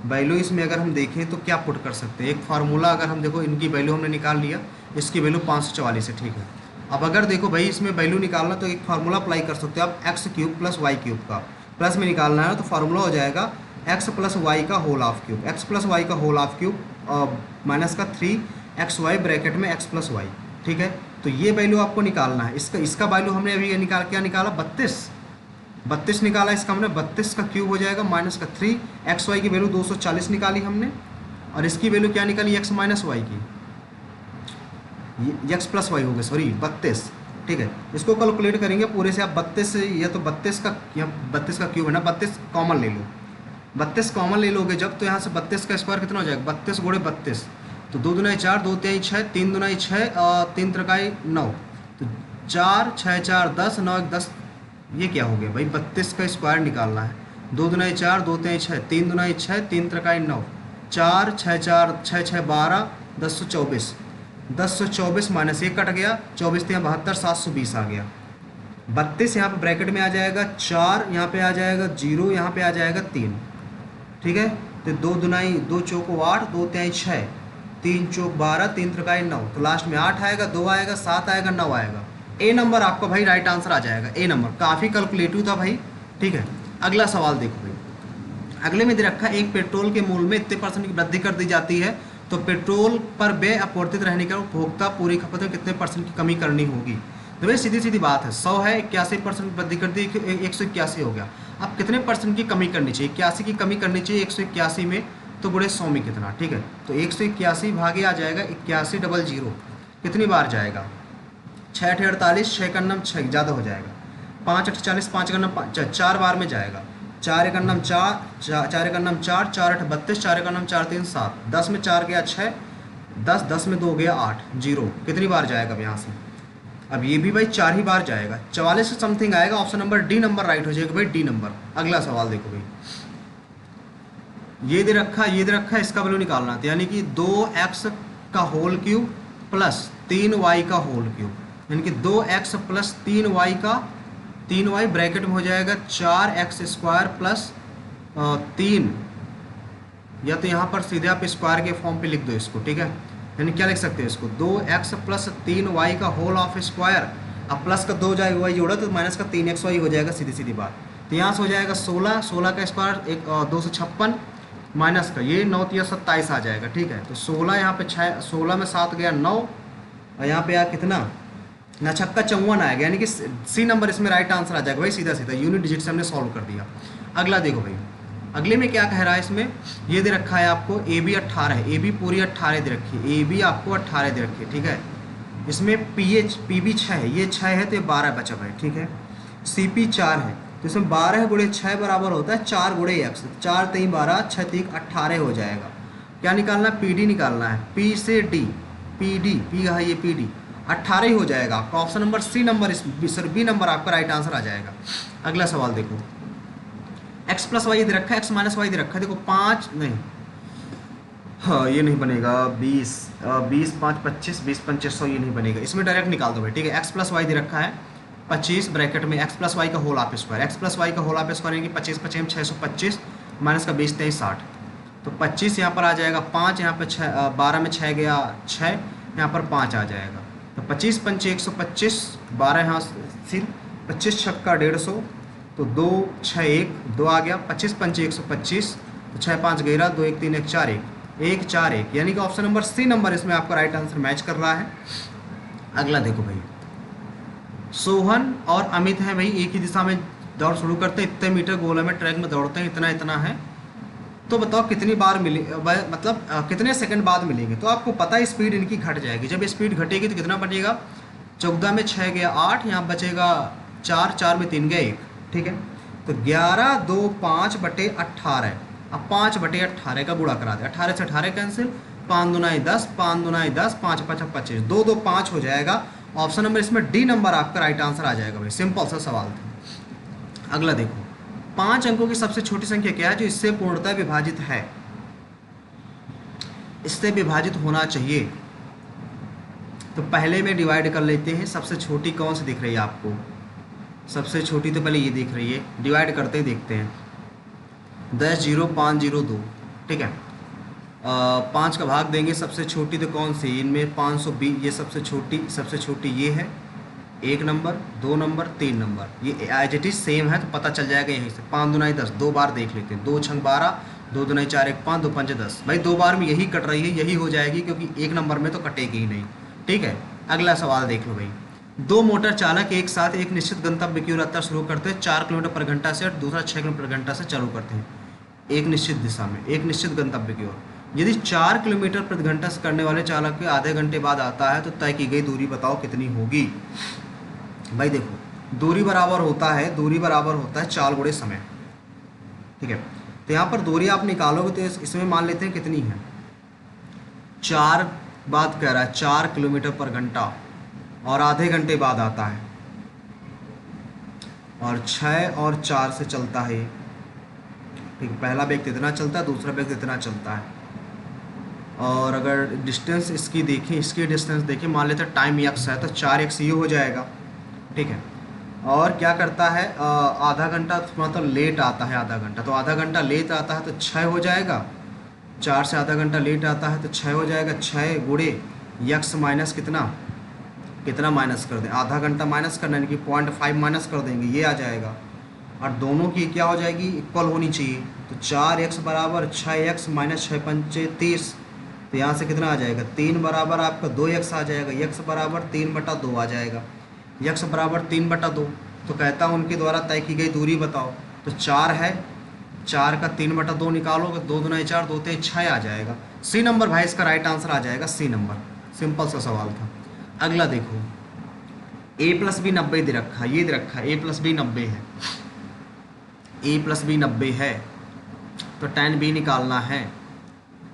वैल्यू इसमें अगर हम देखें तो क्या पुट कर सकते हैं, एक फार्मूला अगर हम देखो, इनकी वैल्यू हमने निकाल लिया, इसकी वैल्यू 544 है। ठीक है, अब अगर देखो भाई इसमें वैल्यू निकालना तो एक फार्मूला अप्लाई कर सकते हो आप, x cube plus y cube का, प्लस में निकालना है तो फार्मूला हो जाएगा एक्स प्लस वाई का whole half cube, x plus y का होल हाफ क्यूब माइनस का 3xy ब्रैकेट में एक्स प्लस वाई। ठीक है, तो ये वैल्यू आपको निकालना है, इसका वैल्यू हमने अभी क्या निकाला 32 निकाला, इसका हमने 32 का क्यूब हो जाएगा माइनस का 3xy की वैल्यू 240 निकाली हमने, और इसकी वैल्यू क्या निकाली x माइनस वाई की, x प्लस वाई हो गया, सॉरी 32। ठीक है, इसको कैलकुलेट करेंगे पूरे से आप 32, या तो 32 का क्यूब है ना, 32 कॉमन ले लो, 32 कॉमन ले लोगे जब, तो यहाँ से 32 का स्क्वायर कितना हो जाएगा, 32 गुणे 32, तो 2 दूना 4, 2 3 6, 3 दूना 6 और 3 त्रिकाई 9, तो 4 6 4 10, 9 1 10, ये क्या हो गया भाई 32 का स्क्वायर निकालना है, 2 दूना 4, 2 3 6, 3 दूना 6, 3 त्रिकाई 9, 4 6 4 6 6 12, 1024, 1024 माइनस 1 कट गया, 24 यहाँ 72, 720 आ गया, 32 यहाँ पे ब्रैकेट में आ जाएगा, 4 यहाँ पे आ जाएगा, 0 यहाँ पे आ जाएगा 3। ठीक है, तो 2 दुनाई 2 चौको 8, 2 त्याई 6, 3 चौक 12, 3 त्रिकाई 9, तो लास्ट में 8 आएगा, 2 आएगा, 7 आएगा, 9 आएगा। ए नंबर आपका भाई राइट आंसर आ जाएगा, ए नंबर। काफ़ी कैलकुलेटिव था भाई। ठीक है, अगला सवाल देखो भाई, अगले में दे रखा है एक पेट्रोल के मूल्य में इतने % की वृद्धि कर दी जाती है तो पेट्रोल पर व्यय आपूर्तित रहने का उपभोक्ता पूरी खपत में कितने % की कमी करनी होगी। तो भाई सीधी सीधी बात है, 100 है, 81% वृद्धि कर दी, 181 हो गया। अब कितने % की कमी करनी चाहिए, 81 की कमी करनी चाहिए 181 में, तो गुणे 100 में कितना। ठीक है, तो 181 भागे आ जाएगा 8100, कितनी बार जाएगा, 6 8 48, 6 का नम 6 ज़्यादा हो जाएगा, 5 8 40, 5 का नम 5, 4 बार में जाएगा, 4 एक नम 4, 4 एक नम 4, 4 8 32, 4 एक नम 4 3 7, 10 में 4 गया 6, 10 10 में 2 गया 8, 0 कितनी बार जाएगा अब यहाँ से, अब ये भी भाई 4 ही बार जाएगा, 44 से समथिंग आएगा, option number D number right हो जाएगा भाई, डी नंबर। अगला सवाल देखो भाई, ये दे रखा है, इसका वैल्यू निकालना था, यानी कि 2x का होल क्यूब प्लस 3y का होल क्यूब, यानी कि 2x प्लस 3y का 3y ब्रैकेट में हो जाएगा 4x स्क्वायर प्लस 3, या तो यहाँ पर सीधे आप स्क्वायर के फॉर्म पे लिख दो इसको। ठीक है, यानी क्या लिख सकते हैं इसको, 2x प्लस 3y का होल ऑफ स्क्वायर, अब प्लस का 2 y जोड़ा तो माइनस का 3xy हो जाएगा, सीधी सीधी बात। तो यहाँ से हो जाएगा 16, 16 का स्क्वायर एक 256 माइनस का ये 9 तिया 27 आ जाएगा। ठीक है, तो 16 यहाँ पे 6, 16 में 7 गया 9, और यहाँ पे आ कितना ना छक्का 54 आएगा, यानी कि सी नंबर इसमें राइट आंसर आ जाएगा भाई, सीधा सीधा यूनिट डिजिट से हमने सॉल्व कर दिया। अगला देखो भाई, अगले में क्या कह रहा है, इसमें ये दे रखा है आपको ए बी 18 है, ए बी पूरी 18 दे रखी है, ए बी आपको 18 दे रखी है। ठीक है, इसमें पी बी 6 है, ये 6 है तो ये 12 बचा भाई। ठीक है, सी पी 4 है, तो इसमें 12 गुणे 6 बराबर होता है 4 गुणे एक्स, 4 3 12, 6 3 18 हो जाएगा। क्या निकालना है, पी डी निकालना है, पी से डी, पी डी, पी है ये पी डी 18 ही हो जाएगा आपका। Option number C number sir B number आपका राइट आंसर आ जाएगा। अगला सवाल देखो, x प्लस वाई दे रखा है, x माइनस वाई दे रखा है, देखो 5 नहीं, हाँ ये नहीं बनेगा, 20 20 5 25 20 2500 ये नहीं बनेगा, इसमें डायरेक्ट निकाल दो भाई। ठीक है, x प्लस वाई दे रखा है 25 ब्रैकेट में x प्लस वाई का whole of square, x plus y का होल ऑफ स्क्वायर यानी कि 25 25 625 माइनस का 20 23 60, तो 25 यहाँ पर आ जाएगा 5, यहाँ पर 12 में 6 गया 6, यहाँ पर 5 आ जाएगा, तो 25 पंच 125, 12 यहाँ सिर 25 छक्का 150, तो 2 6 1 2 आ गया, 25 पंच 125, तो 6 5 11 2 1 3 1 4 1 4 1, यानी कि ऑप्शन नंबर सी नंबर इसमें आपका राइट आंसर मैच कर रहा है। अगला देखो भाई, सोहन और अमित हैं भाई, एक ही दिशा में दौड़ शुरू करते हैं, इतने मीटर गोला में ट्रैक में दौड़ते हैं, इतना इतना है, तो बताओ कितनी बार मिले, मतलब कितने सेकंड बाद मिलेंगे। तो आपको पता है स्पीड इनकी घट जाएगी, जब स्पीड घटेगी तो कितना बचेगा, 14 में 6 गया 8, यहाँ बचेगा 4, 4 में 3 गया 1। ठीक है, तो 11 2 5 बटे 18, अब 5 बटे 18 का गुणा करा दे, 18 से 18 कैंसिल, 5 दूना 10, 5 दूना 10, 5 5 25, 2 2 5 हो जाएगा। ऑप्शन नंबर इसमें डी नंबर आपका राइट आंसर आ जाएगा भाई, सिंपल सा सवाल था। अगला देखो, 5 अंकों की सबसे छोटी संख्या क्या है जो इससे पूर्णतः विभाजित है, इससे विभाजित होना चाहिए। तो पहले में डिवाइड कर लेते हैं, सबसे छोटी कौन सी दिख रही है आपको, सबसे छोटी तो पहले ये दिख रही है, डिवाइड करते ही देखते हैं, 10 0 5 0 2। ठीक है, 5 का भाग देंगे, सबसे छोटी तो कौन सी, इनमें 520, ये सबसे छोटी ये है, 1 नंबर 2 नंबर 3 नंबर, ये एज इट इज सेम है, तो पता चल जाएगा यहीं से। 5 दूना 10, 2 बार देख लेते हैं, 2 छंग 12, 2 दूना 4 1 5, 2 5 10, भाई 2 बार में यही कट रही है, यही हो जाएगी, क्योंकि 1 नंबर में तो कटेगी ही नहीं। ठीक है, अगला सवाल देख लो भाई, 2 मोटर चालक एक साथ एक निश्चित गंतव्य की ओर यात्रा शुरू करते हैं, 4 किलोमीटर पर घंटा से, और दूसरा 6 किलोमीटर पर घंटा से चालू करते हैं, एक निश्चित दिशा में, एक निश्चित गंतव्य की ओर। यदि 4 किलोमीटर प्रति घंटा से करने वाले चालक के आधे घंटे बाद आता है, तो तय की गई दूरी बताओ कितनी होगी। भाई देखो, दूरी बराबर होता है 4 गुणे समय। ठीक है, तो यहाँ पर दूरी आप निकालोगे तो इसमें मान लेते हैं कितनी है, 4 बात कह रहा है 4 किलोमीटर पर घंटा, और आधे घंटे बाद आता है, और 6 और 4 से चलता है। ठीक, पहला व्यक्ति इतना चलता है, दूसरा व्यक्ति इतना चलता है, और अगर डिस्टेंस इसकी देखें, इसकी डिस्टेंस देखें, मान लेते हैं टाइम x है, तो 4x ये हो जाएगा। ठीक है, और क्या करता है, आधा घंटा मतलब लेट आता है, आधा घंटा, तो आधा घंटा लेट आता है तो 6 हो जाएगा, 4 से आधा घंटा लेट आता है तो 6 हो जाएगा, 6 गुणे x माइनस कितना माइनस कर दें, आधा घंटा माइनस करना, यानी कि 0.5 माइनस कर देंगे, ये आ जाएगा, और दोनों की क्या हो जाएगी, इक्वल होनी चाहिए। तो 4x बराबर 6x माइनस 6 पंचे 30, तो यहाँ से कितना आ जाएगा, 3 बराबर आपका 2x आ जाएगा, x बराबर 3/2 आ जाएगा, x बराबर 3/2। तो कहता हूँ उनके द्वारा तय की गई दूरी बताओ, तो 4 है, 4 का 3/2 निकालोगे, 2 दूना 4 2 3 6 आ जाएगा। सी नंबर भाई इसका राइट आंसर आ जाएगा, सी नंबर, सिंपल सा सवाल था। अगला देखो, a प्लस बी 90 दे रखा है, ये दे रखा है a प्लस बी 90 है, a प्लस बी 90 है, तो tan b निकालना है,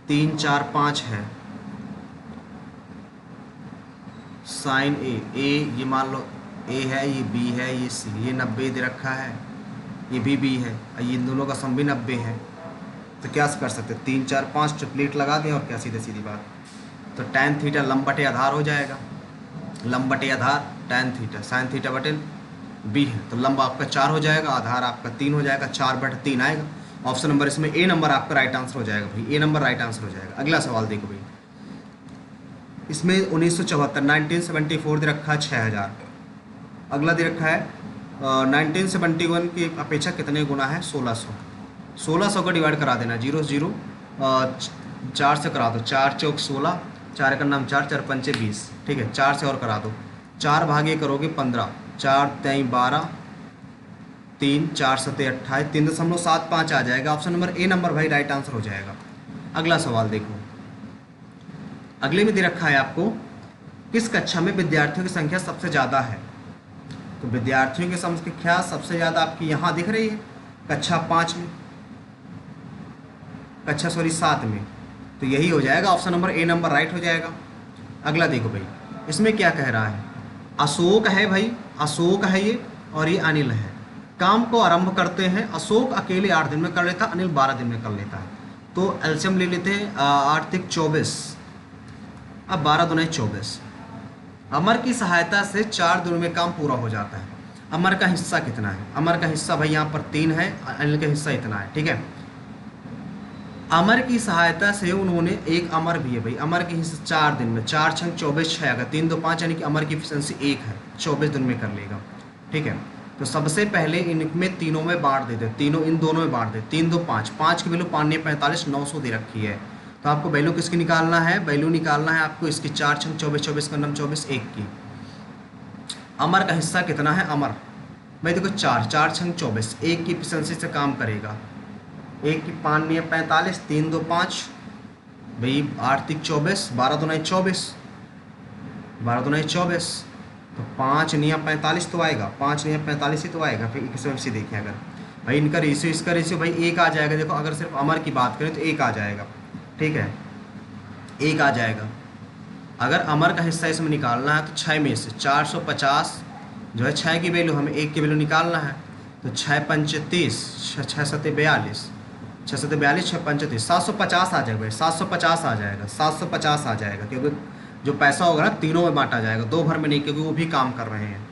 3 4 5 है, साइन a ये मान लो a है, ये b है, ये c, ये 90 दे रखा है, ये भी b है, और ये इन दोनों का सम भी 90 है। तो क्या कर सकते हैं, 3 4 5 ट्रिपलेट लगा दें, और क्या सीधी सीधी बात, तो tan थीटा लंब बटे आधार हो जाएगा, लंब बटे आधार tan थीटा साइन थीटा बटे b है, तो लंब आपका 4 हो जाएगा, आधार आपका 3 हो जाएगा, 4/3 आएगा। ऑप्शन नंबर इसमें ए नंबर आपका राइट आंसर हो जाएगा भाई, ए नंबर राइट आंसर हो जाएगा। अगला सवाल देखो भाई, इसमें 1974 1974 दे रखा है 6000, अगला दे रखा है 1971 की अपेक्षा कितने गुना है? 1600। 1600 का डिवाइड करा देना, 0 0 4 से करा दो, 4 चौक 16, 4 का नाम 4, 4 पंचे 20, ठीक है। 4 से और करा दो, 4 भागे करोगे 15, 4 तेई 12, 3 4 सते 28, 3.75 आ जाएगा। ऑप्शन नंबर ए नंबर भाई राइट आंसर हो जाएगा। अगला सवाल देखो, अगले में दे रखा है आपको, किस कक्षा में विद्यार्थियों की संख्या सबसे ज़्यादा है? तो विद्यार्थियों की संख्या सबसे ज़्यादा आपकी यहाँ दिख रही है, कक्षा 5 में, कक्षा 7 में। तो यही हो जाएगा, option number A number right हो जाएगा। अगला देखो भाई, इसमें क्या कह रहा है? अशोक है भाई, अशोक है ये, और ये अनिल है। काम को आरंभ करते हैं, अशोक अकेले 8 दिन में कर लेता, अनिल 12 दिन में कर लेता है। तो एल्शियम ले लेते हैं, 8 तिक 24, अब 12 दूनी 24। अमर की सहायता से 4 दिनों में काम पूरा हो जाता है। अमर का हिस्सा कितना है? अमर का हिस्सा भाई यहाँ पर 3 है, अनिल का हिस्सा इतना है, ठीक है। अमर की सहायता से उन्होंने, एक अमर भी है भाई, अमर के हिस्से 4 दिन में, 4 छंग 24 6 आएगा, 3 2 5, यानी कि अमर की एफिशिएंसी 1 है, 24 दिन में कर लेगा, ठीक है। तो सबसे पहले इनमें तीनों में बांट देते, तीनों इन दोनों में बांट दे, 3 2 5, 5 की वैल्यू 5 45 900 दे रखी है। तो आपको वैल्यू किसकी निकालना है? वैल्यू निकालना है आपको इसकी, 4 छंग 24 24 का नाम 24 1 की। अमर का हिस्सा कितना है? अमर भाई देखो 4 छंग 24, 1 की एफिशिएंसी से काम करेगा, 1 की 5 नहीं 45, 3 2 5 भाई, 8 तिक 24, 12 दूनी 24, 12 दूनी 24, तो 5 नहीं 45 तो आएगा, 5 नहीं 45 ही तो आएगा। फिर एफिशिएंसी देखिए, अगर भाई इनका रेशियो इसका रेशियो भाई 1 आ जाएगा। देखो अगर सिर्फ अमर की बात करें तो 1 आ जाएगा, ठीक है, 1 आ जाएगा। अगर अमर का हिस्सा इसमें निकालना है तो 6 में से 450 जो है, 6 की वैल्यू हमें 1 की वैल्यू निकालना है, तो 6 पंचे 30, 6 सते 42, 6 सते 42, 6 पंचे 30, 750 आ जाएगा भाई, 750 आ जाएगा, 750 आ जाएगा। क्योंकि जो पैसा होगा ना तीनों में बांटा जाएगा, 2 भर में नहीं, क्योंकि वो भी काम कर रहे हैं।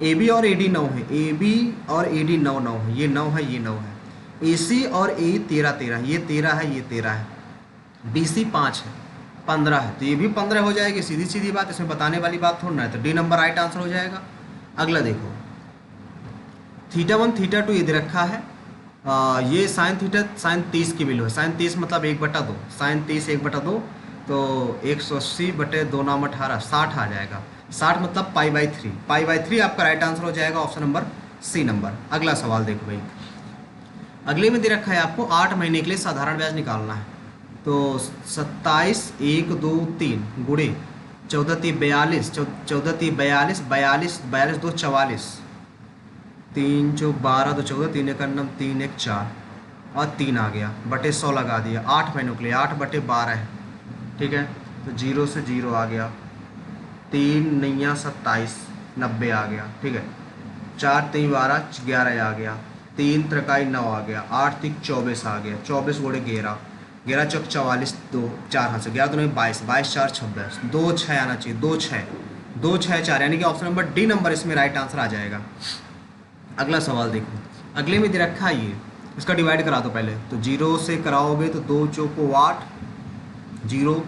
ए बी और ए डी 9 है, ए बी और ए डी 9 9 है, ये 9 है, ये 9 है। ए सी और ए 13 13, ये 13 है, ये 13 है। बी सी 5 है, 15 है, तो ये भी 15 हो जाएगी। सीधी सीधी बात, इसमें बताने वाली बात थोड़ा है। तो डी नंबर राइट आंसर हो जाएगा। अगला देखो, θ1 θ2 ये दे रखा है, ये साइन थीटा साइन 30 की वैल्यू है, साइन 30 मतलब 1/2, साइन 30 1/2, तो 180 बटे 2 नाम 18, 60 आ जाएगा। 60 मतलब π/3, π/3 आपका राइट आंसर हो जाएगा, ऑप्शन नंबर सी नंबर। अगला सवाल देखो भाई, अगले में दे रखा है आपको 8 महीने के लिए साधारण ब्याज निकालना है। तो 27 1 2 3 गुणे 14 3 42, 14 3 42, 42 42 2 44, 3 जो 12 2 14, 3 1 9 3 1 4 और 3 आ गया, बटे 100 लगा दिया। 8 महीनों के लिए 8 बटे 12 है, ठीक है। तो 0 से 0 आ गया, 3 नैया 27, 90 आ गया, ठीक है। 4 3 12 11 आ गया, 3 त्रिकाई 9 आ गया, 8 3 24 आ गया, 24 गुणे 11, 11 चौक 44, 2 4 हाथ से 11 2 22, 22 4 26, 2 6 आना चाहिए, 2 6 2 6 4, यानी कि ऑप्शन नंबर डी नंबर इसमें राइट आंसर आ जाएगा। अगला सवाल देखो, अगले में दे रखा है ये, इसका डिवाइड करा दो पहले। तो 0 से कराओगे तो 2 चौको 8, 0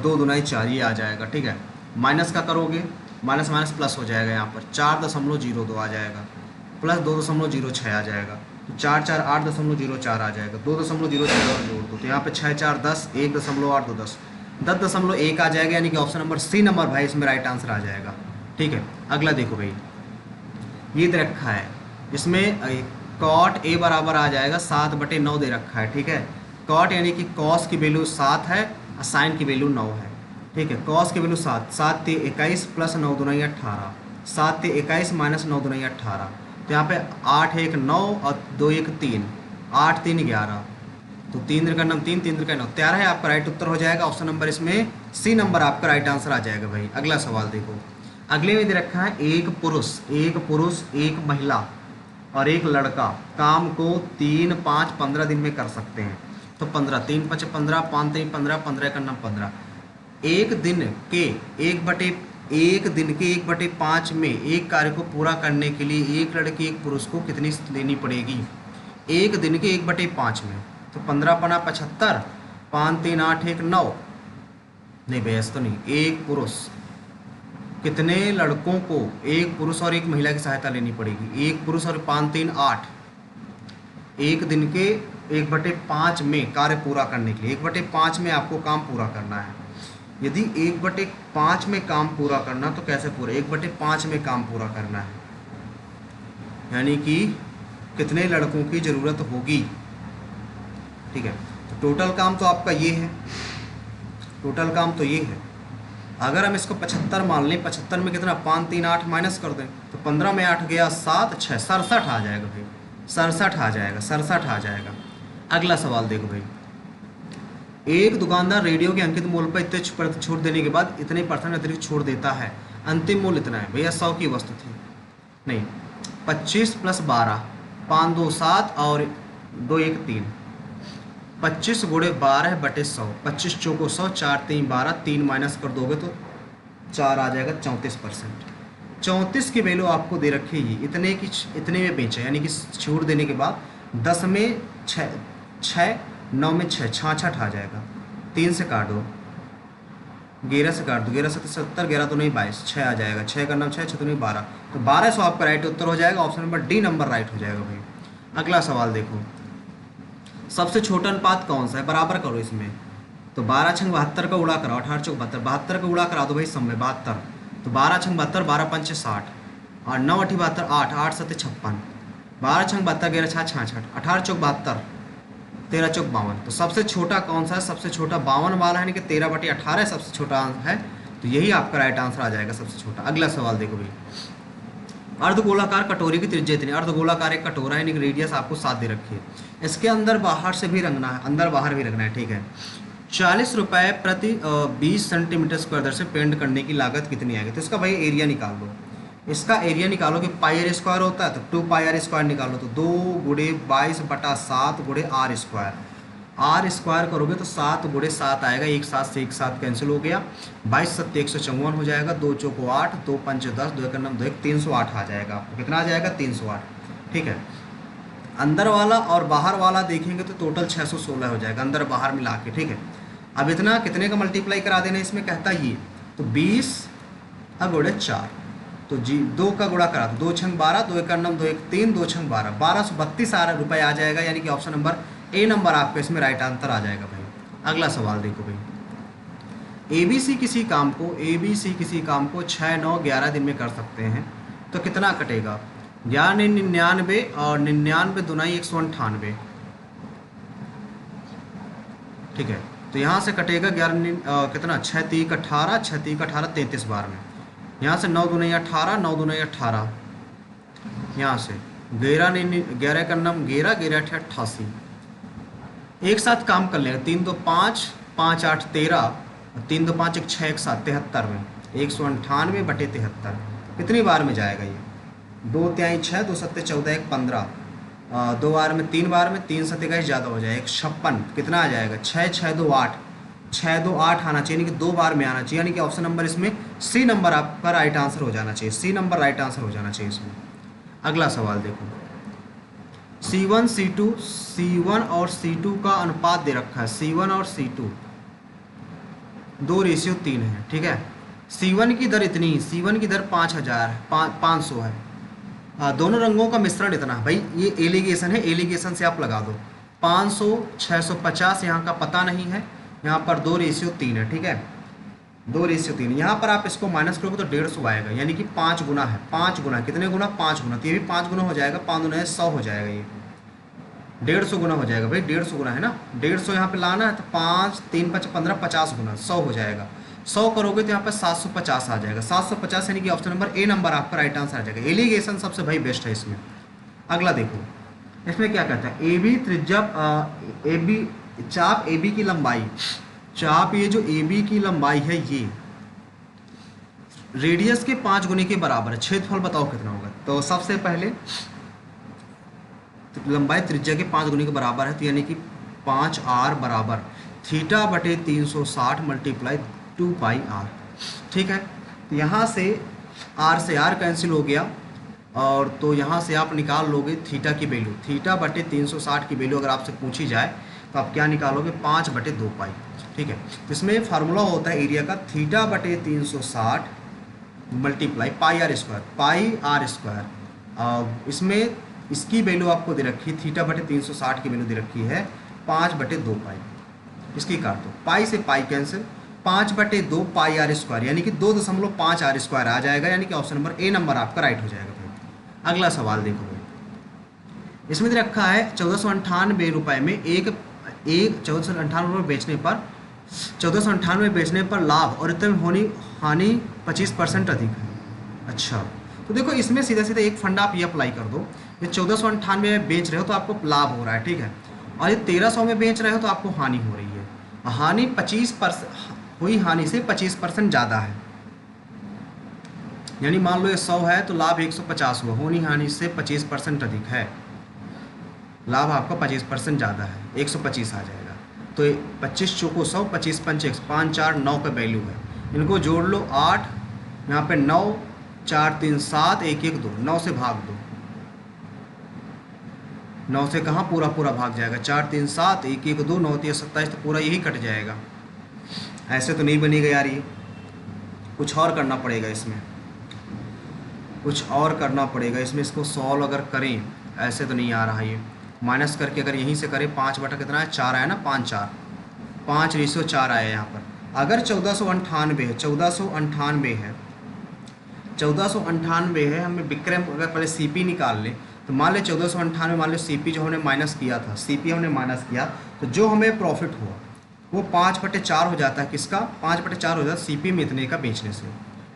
2 दूनी 4, ये आ जाएगा, ठीक है। माइनस का करोगे, माइनस माइनस प्लस हो जाएगा, यहाँ पर 4.02 आ जाएगा, प्लस 2.06 आ जाएगा, तो 4 4 8.04 आ जाएगा, 2.06 और जोड़ दो, तो यहाँ पे 6 4 10, 1.8 2 10, 10.1 आ जाएगा, यानी कि ऑप्शन नंबर सी नंबर भाई इसमें राइट आंसर आ जाएगा, ठीक है। अगला देखो भाई, ये दे रखा है, इसमें कॉट ए बराबर आ जाएगा 7/9 दे रखा है, ठीक है। कॉट यानी कि कॉस की वैल्यू 7 है और साइन की वैल्यू 9 है, ठीक है। कॉस की वैल्यू 7, 7 ते 21 प्लस 9 दूनी 18, 7 ते 21 माइनस 9 दूनी 18, तो यहाँ पे 8 1 9 और 2 1 3, 8 3 11, तो 3 का नाम 3 3 का 9, 13 है आपका राइट उत्तर हो जाएगा। ऑप्शन नंबर इसमें सी नंबर आपका राइट आंसर आ जाएगा भाई। अगला सवाल देखो, अगले में दे रखा है एक पुरुष एक महिला और एक लड़का काम को 3 5 15 दिन में कर सकते हैं। तो 15 3 5 15, 5 3 15, 15 का नाम 15। एक दिन के 1/5 में एक कार्य को पूरा करने के लिए एक लड़के एक पुरुष को कितनी लेनी पड़ेगी? एक दिन के 1/5 में, तो 15 पना 75, 5 3 8 1 9, नहीं भैया तो नहीं, एक पुरुष कितने लड़कों को एक पुरुष और एक महिला की सहायता लेनी पड़ेगी? एक पुरुष और 5 3 8, एक दिन के 1/5 में कार्य पूरा करने के लिए 1/5 में आपको काम पूरा करना है। यदि 1/5 में काम पूरा करना तो कैसे पूरा? 1/5 में काम पूरा करना है, यानी कि कितने लड़कों की ज़रूरत होगी? ठीक है, तो टोटल काम तो आपका ये है, टोटल काम तो ये है। अगर हम इसको 75 मान लें, 75 में कितना? 5 3 8 माइनस कर दें तो 15 में 8 गया 7 6 67 आ जाएगा भाई, 67 आ जाएगा, 67 आ जाएगा। अगला सवाल देखो भाई, एक दुकानदार रेडियो के अंकित मूल्य पर इतने छूट देने के बाद इतने % अतिरिक्त छूट देता है, अंतिम मूल्य इतना है। भैया 100 की वस्तु थी, नहीं 25 + 12, 5 2 7 और 2 1 3, 25 × 12/100, 25 चौको 100, 4 3 12, 3 माइनस कर दोगे तो 4 आ जाएगा, 34%। 34 की वैल्यू आपको दे रखी है, इतने की इतने में बेचे, यानी कि छूट देने के बाद 10 में 6, 9 में 6, 66 आ जाएगा। 3 से काट दो, 11 से काट दो, 11 से 70, 11 तो नहीं 22, 6 आ जाएगा, 6 का नाम 6, 6 तो नहीं 12, तो 1200 आपका राइट उत्तर हो जाएगा। Option number D number right हो जाएगा भाई। अगला सवाल देखो, सबसे छोटा अनुपात कौन सा है? बराबर करो इसमें, तो 12 × 72 का उड़ा कराओ, 18 × 72, 72 का उड़ा करा दो भाई सब में 72, तो 12 × 72, 12 × 5 = 60, और 9 × 8 = 72, 8 8 7 = 56, 12 × 72, 11 × 6 = 66, 18 × 4 = 72, 13 × 4 = 52। तो सबसे छोटा कौन सा है? सबसे छोटा 52 वाला है, यानी कि 13/18 सबसे छोटा है, तो यही आपका राइट आंसर आ जाएगा, सबसे छोटा। अगला सवाल देखो भाई, अर्धगोलाकार कटोरी की त्रिज्या इतनी, अर्धगोलाकार एक कटोरा है, यानी कि रेडियस आपको 7 दे रखी है, इसके अंदर बाहर से भी रंगना है, अंदर बाहर भी रखना है, ठीक है। 40 रुपये प्रति 20 सेंटीमीटर स्क्वायर दर से पेंट करने की लागत कितनी आएगी? तो इसका भाई एरिया निकाल लो, इसका एरिया निकालो कि πr² होता है, तो 2πr² निकालो, तो 2 × 22/7 × r², r² करोगे तो 7 × 7 आएगा, एक साथ से एक साथ कैंसिल हो गया, 22 7 154 हो जाएगा, 2 चौको 8, 2 5 10, 2 1 9 2 1 308 आ जाएगा आपको। कितना आ जाएगा? 308, ठीक है। अंदर वाला और बाहर वाला देखेंगे तो टोटल 616 हो जाएगा, अंदर बाहर मिला के, ठीक है। अब इतना कितने का मल्टीप्लाई करा देना इसमें, कहता ये, तो 20 × 4, तो जी 2 का गुणा करा दो, 2 × 12, 2 1 9 2 1 3, 2 × 12, 1232 रुपये आ जाएगा, यानी कि ऑप्शन नंबर ए नंबर आपका इसमें राइट आंसर आ जाएगा भाई। अगला सवाल देखो भाई, ABC किसी काम को 6 9 11 दिन में कर सकते हैं, तो कितना कटेगा? 99 और 99 दुनाई 198, ठीक है। तो यहाँ से कटेगा 11 कितना, 6 3 18, 6 3 18 33 बार में, यहाँ से 9 दूनी 18, 9 दूनी 18, यहाँ से 11 का नाम 11, 11 8 88, एक साथ काम कर लेंगे, 3 2 5, 5 8 13, 3 2 5 1 6 1 7 73 में, 198/73 कितनी बार में जाएगा ये? 2 3 6, 2 7 14 1 15, 2 बार में, 3 बार में, 3 7 21 ज़्यादा हो जाएगा, 56, कितना आ जाएगा? 6 6 2 8, 6 2 8 आना चाहिए, यानी कि 2 बार में आना चाहिए, यानी कि ऑप्शन नंबर इसमें सी नंबर आपका राइट आंसर हो जाना चाहिए, सी नंबर राइट आंसर हो जाना चाहिए इसमें। अगला सवाल देखो, C1 C1 और C2 का अनुपात दे रखा है, C1 और C2 2:3 है, ठीक है। C1 की दर इतनी, C1 की दर 500 है, दोनों रंगों का मिश्रण इतना है भाई, ये एलिगेशन है, एलिगेशन से आप लगा दो, 500 650 यहाँ का पता नहीं है, यहाँ पर 2:3 है, ठीक है, 2:3। यहाँ पर आप इसको माइनस करोगे तो 150 आएगा, यानी कि 5 गुना है, 5 गुना, कितने गुना? 5 गुना, तो ये भी 5 गुना हो जाएगा, 5 गुना 100 हो जाएगा, ये 150 गुना हो जाएगा भाई, 150 गुना है ना, 150 यहाँ पे लाना है, तो 5 3 5 15 50 गुना 100 हो जाएगा, 100 करोगे तो यहाँ पर 750 आ जाएगा, 750, यानी कि ऑप्शन नंबर ए नंबर आपका राइट आंसर आ जाएगा। एलिगेशन सबसे भाई बेस्ट है इसमें। अगला देखो, इसमें क्या कहता है, AB त्रिज्या AB चाप AB की लंबाई, चाप ये जो AB की लंबाई है ये रेडियस के 5 गुने के बराबर है, क्षेत्रफल बताओ कितना होगा? तो सबसे पहले तो लंबाई त्रिज्या के 5 गुने के बराबर है, तो यानी कि 5r बराबर θ/360 × 2πr, ठीक है। तो यहाँ से r कैंसिल हो गया, और तो यहाँ से आप निकाल लोगे थीटा की वैल्यू, θ/360 की वैल्यू अगर आपसे पूछी जाए तो आप क्या निकालोगे? 5/2π, ठीक है। इसमें फार्मूला होता है एरिया का, θ/360 मल्टीप्लाई पाई आर स्क्वायर। इसमें इसकी वैल्यू आपको दे रखी है थीटा बटे 360 की वैल्यू दे रखी है 5/2 पाई। इसकी काट दो, पाई से pi cancel, 5/2 pi r square यानी कि 2.5 आर स्क्वायर आ जाएगा, यानी कि ऑप्शन नंबर ए नंबर आपका राइट हो जाएगा भाई। अगला सवाल देखो भाई, इसमें दे रखा है 1498 रुपये में एक 1498 रुपये बेचने पर 1498 बेचने पर लाभ और इतने होनी हानि 25% अधिक है। अच्छा, तो देखो इसमें सीधा सीधा एक फंडा आप ये अप्लाई कर दो, ये 1498 में बेच रहे हो तो आपको लाभ हो रहा है, ठीक है, और ये 1300 में बेच रहे हो तो आपको हानि हो रही है। हानि 25% हुई, हानि से 25% ज़्यादा है, यानी मान लो ये 100 है तो लाभ 150 हुआ, होनी हानि से 25% अधिक है, लाभ आपका 25% ज़्यादा है, 125 आ जाएगा। तो 25 चौको 100, 25 पंच 5 4 9 का वैल्यू है, इनको जोड़ लो 8, यहाँ पे 9 4 3 7 1 1 2, 9 से भाग दो, 9 से कहाँ पूरा पूरा भाग जाएगा, 4 3 7 1 1 2 9 3 27, तो पूरा यही कट जाएगा। ऐसे तो नहीं बनेगा यार, ये कुछ और करना पड़ेगा, इसमें कुछ और करना पड़ेगा इसमें, इसको सॉल्व अगर करें, ऐसे तो नहीं आ रहा ये, माइनस करके अगर यहीं से करें 5 बटा कितना है 4 आया ना, 5 4 5/4 आया यहाँ पर। अगर 1498 है, 1498 है, 1498 है, हमें विक्रम अगर पहले सीपी निकाल लें तो मान ले 1498, मान लो सीपी जो हमने माइनस किया था, सीपी हमने माइनस किया तो जो हमें प्रॉफिट हुआ वो 5/4 हो जाता है, किसका 5/4 हो जाता है सीपी में इतने का बेचने से।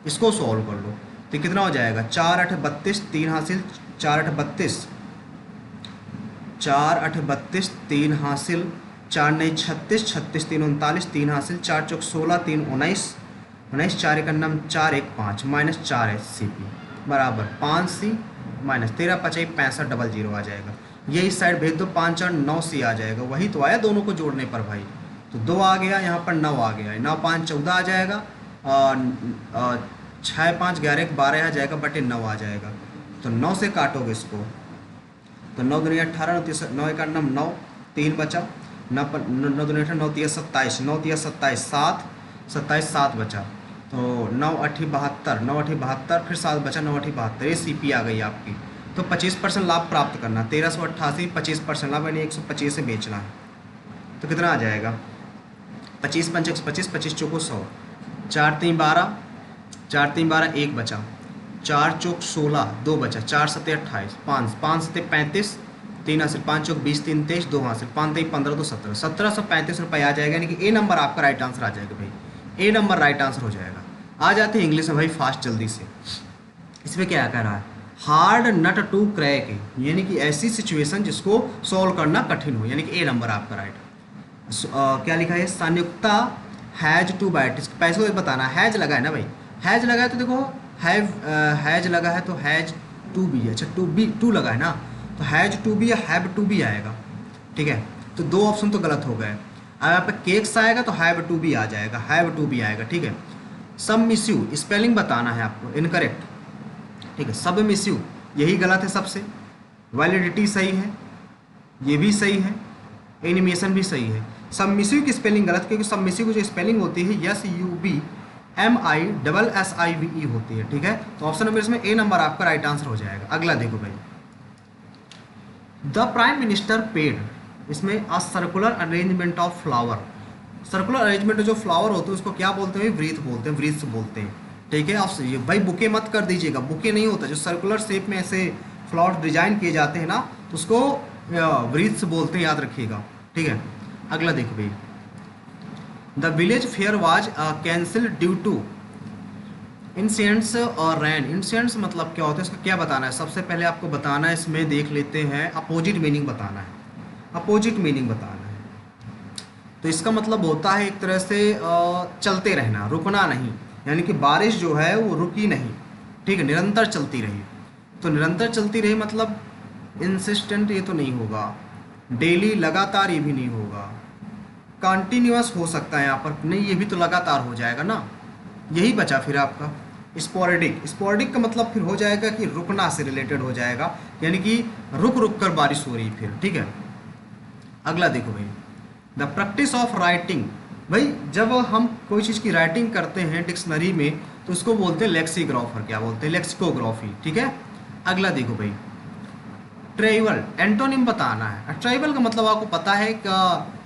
इसको सॉल्व कर लो तो कितना हो जाएगा, 4 8 32 3 हासिल, 4 8 32 4 8 32 3 हासिल, 4 9 36 36 3 39 3 हासिल, 4 चौक 16 3 19 19 4 1 9 4 1 5 -4 है सीपी बराबर 5C माइनस 13 5 65 00 आ जाएगा। ये इस साइड भेज दो, 5 4 9C आ जाएगा, वही तो आया दोनों को जोड़ने पर भाई, तो 2 आ गया, यहाँ पर 9 आ गया, 9 5 14 आ जाएगा, 6 5 11 12 आ जाएगा, बटे 9 आ जाएगा। तो 9 से काटोगे इसको तो 9 दूनी 18 9 1 9 9 3 बचा, 9 दूनी 18 9 3 27 9 3 27 7 27 7 बचा, तो 9 8 72 9 8 72 फिर 7 बचा, 9 8 72, ये सीपी आ गई आपकी। तो 25% लाभ प्राप्त करना, 1388 25% लाभ यानी 125 से बेचना है, तो कितना आ जाएगा 25 5 125 25 चौको 100, 4 3 12 4 3 12 1 बचा, 4 चौक 16 2 बचा, 4 7 28 5 5 7 35 3 हासिल, 5 चौक 20 3 23 2 हासिल, 5 3 15 2 17 1735 रुपये आ जाएगा, यानी कि ए नंबर आपका राइट आंसर आ जाएगा भाई, ए नंबर राइट आंसर हो जाएगा। आ जाते हैं इंग्लिश में भाई फास्ट जल्दी से। इसमें क्या कह रहा है, हार्ड नट टू क्रैक, यानी कि ऐसी सिचुएशन जिसको सॉल्व करना कठिन हो, यानी कि ए नंबर आपका राइट। क्या लिखा है, संयुक्ता हैज टू बाइट, पैसे को बताना, हैज लगा है ना भाई, हैज लगा है तो देखो हैज लगा है तो हैज टू बी, अच्छा टू लगा है ना, तो हैज टू बी या हैव टू बी आएगा, ठीक है, तो 2 ऑप्शन तो गलत हो गए। अब यहाँ पे केक्स आएगा तो हैव टू बी आ जाएगा, हैव टू बी आएगा, ठीक है। सबमिसिव स्पेलिंग बताना है आपको, इनकरेक्ट, ठीक है, सबमिसिव यही गलत है सबसे, वैलिडिटी सही है, ये भी सही है, एनिमेशन भी सही है। सबमिसिव की स्पेलिंग गलत, क्योंकि सबमिसिव की जो स्पेलिंग होती है SUBMISSIVE होती है, ठीक है, तो ऑप्शन नंबर इसमें ए नंबर आपका राइट आंसर हो जाएगा। अगला देखो भाई, द प्राइम मिनिस्टर पेड, इसमें a circular arrangement of flower, circular arrangement जो फ्लावर होते हैं उसको क्या बोलते हैं, व्रीथ बोलते हैं, व्रीथ बोलते हैं, ठीक है। आप ये भाई बुके मत कर दीजिएगा, बुके नहीं होता, जो सर्कुलर शेप में ऐसे फ्लावर डिजाइन किए जाते हैं ना, तो उसको व्रीथ बोलते हैं, याद रखिएगा, ठीक है। अगला देखो भाई, the village fair was cancel due to incidents और रैन, इंसिडेंट्स मतलब क्या होता है, इसका क्या बताना है, सबसे पहले आपको बताना है, इसमें देख लेते हैं, अपोजिट मीनिंग बताना है, अपोजिट मीनिंग बताना है। तो इसका मतलब होता है एक तरह से चलते रहना, रुकना नहीं, यानी कि बारिश जो है वो रुकी नहीं, ठीक है, निरंतर चलती रही। तो निरंतर चलती रही मतलब इंसिस्टेंट ये तो नहीं होगा, डेली लगातार ये भी नहीं होगा, कंटिन्यूअस हो सकता है यहाँ पर, नहीं ये भी तो लगातार हो जाएगा ना, यही बचा फिर आपका स्पोरेडिक। स्पोरेडिक का मतलब फिर हो जाएगा कि रुकना से रिलेटेड हो जाएगा, यानी कि रुक रुक कर बारिश हो रही फिर, ठीक है। अगला देखो भाई, द प्रैक्टिस ऑफ राइटिंग भाई जब हम कोई चीज़ की राइटिंग करते हैं डिक्शनरी में तो उसको बोलते हैं लेक्सिग्राफर, क्या बोलते हैं, लेक्सिकोग्राफी, ठीक है। अगला देखो भाई, ट्रेवल, एंटोनिम बताना है। ट्रेवल का मतलब आपको पता है क्या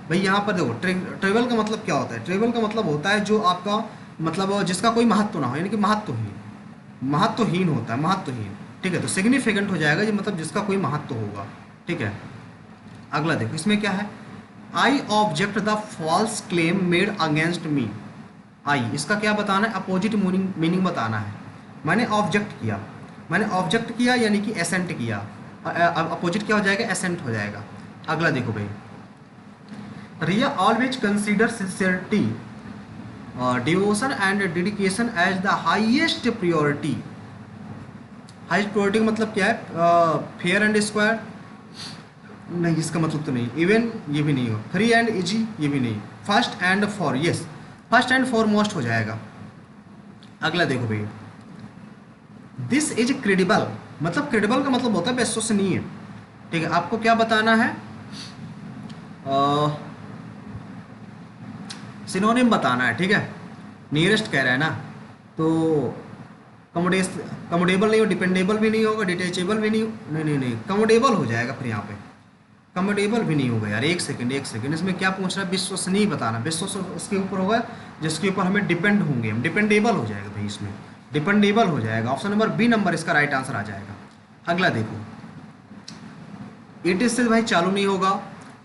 भाई, यहाँ पर देखो ट्रेवल का मतलब क्या होता है। ट्रेवल का मतलब होता है जो आपका मतलब जिसका कोई महत्व ना हो, यानी कि महत्वहीन, महत्वहीन होता है, महत्वहीन, ठीक है। तो सिग्निफिकेंट हो जाएगा जी, मतलब जिसका कोई महत्व होगा, ठीक है। अगला देखो, इसमें क्या है, I object the false claim made against me. I, इसका क्या बताना है, अपोजिट मीनिंग बताना है। मैंने ऑब्जेक्ट किया, मैंने ऑब्जेक्ट किया यानी कि एसेंट किया, अपोजिट क्या हो जाएगा, एसेंट हो जाएगा। अगला देखो भाई, Riya always consider sincerity, devotion and dedication as the highest priority. Highest priority का मतलब क्या है, फेयर एंड स्क्वायर, नहीं इसका मतलब तो नहीं, इवन ये भी नहीं हो, फ्री एंड इजी ये भी नहीं, first and for, yes first and foremost हो जाएगा। अगला देखो भाई, दिस इज क्रेडिबल, मतलब क्रेडिबल का मतलब होता है विश्वसनीय, ठीक है। आपको क्या बताना है, सिनोनिम बताना है, ठीक है। नियरेस्ट कह रहा है ना, तो कमोडेबल नहीं हो, डिपेंडेबल भी नहीं होगा, डिटेचेबल भी नहीं हो, नहीं कमोडेबल हो जाएगा फिर यहाँ पे, कमोडेबल भी नहीं होगा यार। एक सेकंड, इसमें क्या पूछ रहा है, विश्वसनीय बताना, विश्वास उसके ऊपर होगा जिसके ऊपर हमें डिपेंड होंगे हम, डिपेंडेबल हो जाएगा भाई, इसमें डिपेंडेबल हो जाएगा। ऑप्शन नंबर बी नंबर इसका राइट आंसर आ जाएगा। अगला देखो, इट इज से भाई चालू नहीं होगा,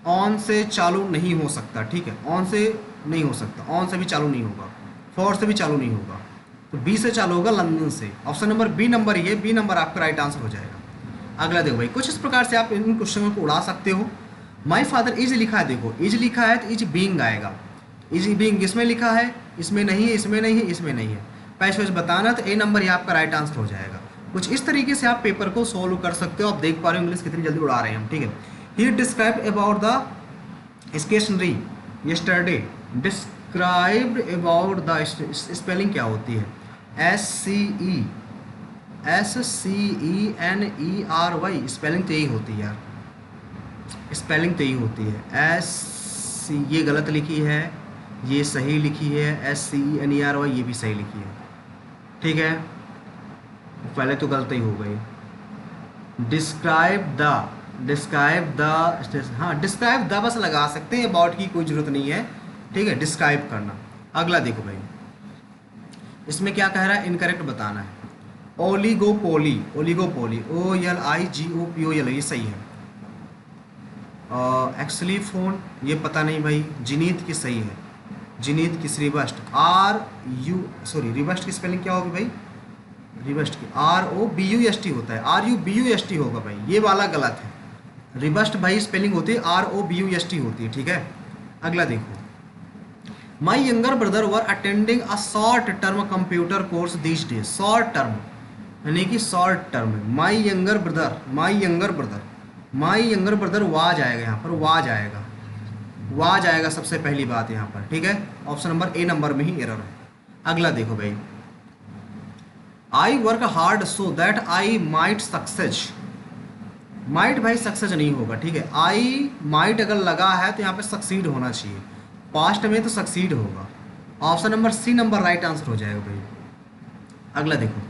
ऑन से चालू नहीं हो सकता, ठीक है, ऑन से नहीं हो सकता, ऑन से भी चालू नहीं होगा, फॉर से भी चालू नहीं होगा, तो बी से चालू होगा, लंदन से। ऑप्शन नंबर बी नंबर, ये बी नंबर आपका राइट आंसर हो जाएगा। अगला देखो भाई, कुछ इस प्रकार से आप इन क्वेश्चनों को उड़ा सकते हो। माई फादर इज लिखा है, देखो इज लिखा है तो इज बीइंग आएगा, इज बीइंग इसमें लिखा है, इसमें नहीं है, इसमें नहीं है, इसमें नहीं है, पैसे बताना, तो ए नंबर ये आपका राइट आंसर हो जाएगा। कुछ इस तरीके से आप पेपर को सोल्व कर सकते हो। आप देख पा रहे हो इंग्लिश कितनी जल्दी उड़ा रहे हैं हम, ठीक है। He describe about the stationery yesterday, described about the, spelling क्या होती है, SCENERY, स्पेलिंग तो यही होती है यार, स्पेलिंग तो यही होती है। ये गलत लिखी है, ये सही लिखी है, SCENERY ये भी सही लिखी है, ठीक है। पहले तो गलत ही हो गई। डिस्क्राइब द, हाँ डिस्क्राइब द बस लगा सकते हैं, अबाउट की कोई ज़रूरत नहीं है, ठीक है, डिस्क्राइब करना। अगला देखो भाई, इसमें क्या कह रहा है, इनकरेक्ट बताना है। ओलिगोपोली, OLIGOPOLY ये सही है। एक्चुअली फोन, ये पता नहीं भाई, जिनीत की सही है, जिनीत की रिबस्ट, रिबस्ट की स्पेलिंग क्या होगी भाई, रिबस्ट की ROBUST होता है, RUBUST होगा भाई, ये वाला गलत है। रिबस्ट भाई स्पेलिंग होती है ROBUST होती है, ठीक है। अगला देखो, my younger brother were attending a short term computer course this day, short term यानी कि short term, my younger brother was आएगा यहाँ पर, वाज आएगा सबसे पहली बात यहाँ पर, ठीक है। ऑप्शन नंबर ए नंबर में ही एरर है। अगला देखो भाई, I work hard so that I might success, might भाई सक्सेस नहीं होगा, ठीक है। आई माइट अगर लगा है तो यहाँ पे सक्सीड होना चाहिए, पास्ट में तो सक्सीड होगा। Option number C number right answer हो जाएगा भाई। अगला देखो,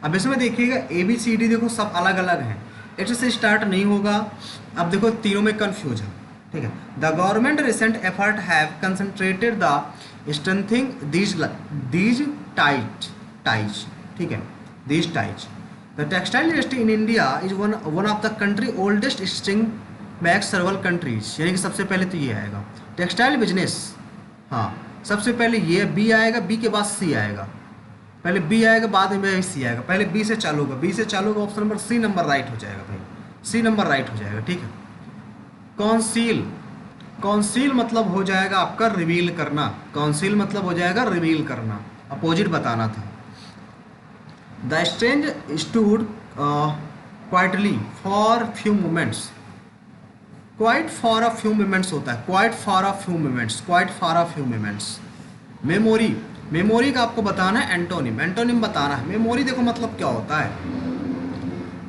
अब इसमें देखिएगा ABCD देखो सब अलग अलग हैं, इट से स्टार्ट नहीं होगा। अब देखो तीनों में कन्फ्यूज है, ठीक है। The government recent effort have concentrated the strengthening these ties, ठीक है, these ties. The textile industry in India is one of the country oldest string back सर्वल countries, यानी कि सबसे पहले तो ये आएगा टेक्सटाइल बिजनेस, हाँ सबसे पहले ये बी आएगा, बी के बाद सी आएगा, पहले बी आएगा बाद में सी आएगा, पहले बी से चालू होगा, बी से चालू होगा, option number C number right हो जाएगा भाई, सी नंबर राइट हो जाएगा, ठीक है। कॉन्सील मतलब हो जाएगा आपका रिवील करना, कॉन्सील मतलब हो जाएगा रिवील करना, अपोजिट बताना था। The strange stood quietly for few moments, quiet for a few moments होता है, quiet for a few moments. Memory का आपको बताना है एंटोनिम बताना है। मेमोरी देखो मतलब क्या होता है,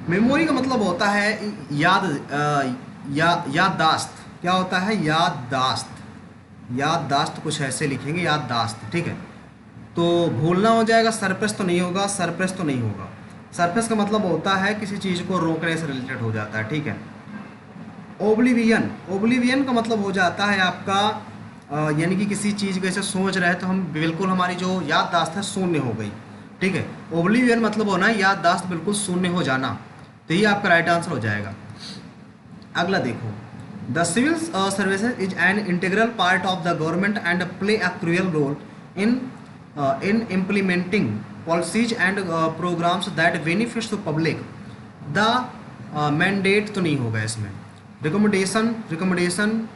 मेमोरी का मतलब होता है याददाश्त, क्या होता है, याददाश्त कुछ ऐसे लिखेंगे, याददाश्त, ठीक है। तो भूलना हो जाएगा, सरप्रेस तो नहीं होगा, सरप्रेस तो नहीं होगा। सरप्रेस का मतलब होता है किसी चीज़ को रोकने से रिलेटेड हो जाता है, ठीक है। ओब्लिवियन, ओब्लिवियन का मतलब हो जाता है आपका यानी कि किसी चीज़ को ऐसे सोच रहे हैं तो हम बिल्कुल हमारी जो याददाश्त है शून्य हो गई, ठीक है। ओब्लिवियन मतलब होना है याददाश्त बिल्कुल शून्य हो जाना, तो ये आपका राइट आंसर हो जाएगा। अगला देखो, the civil services is an integral part of the government and play a crucial role in implementing policies and programmes that benefits to public. The mandate तो नहीं होगा इसमें। Recommendation,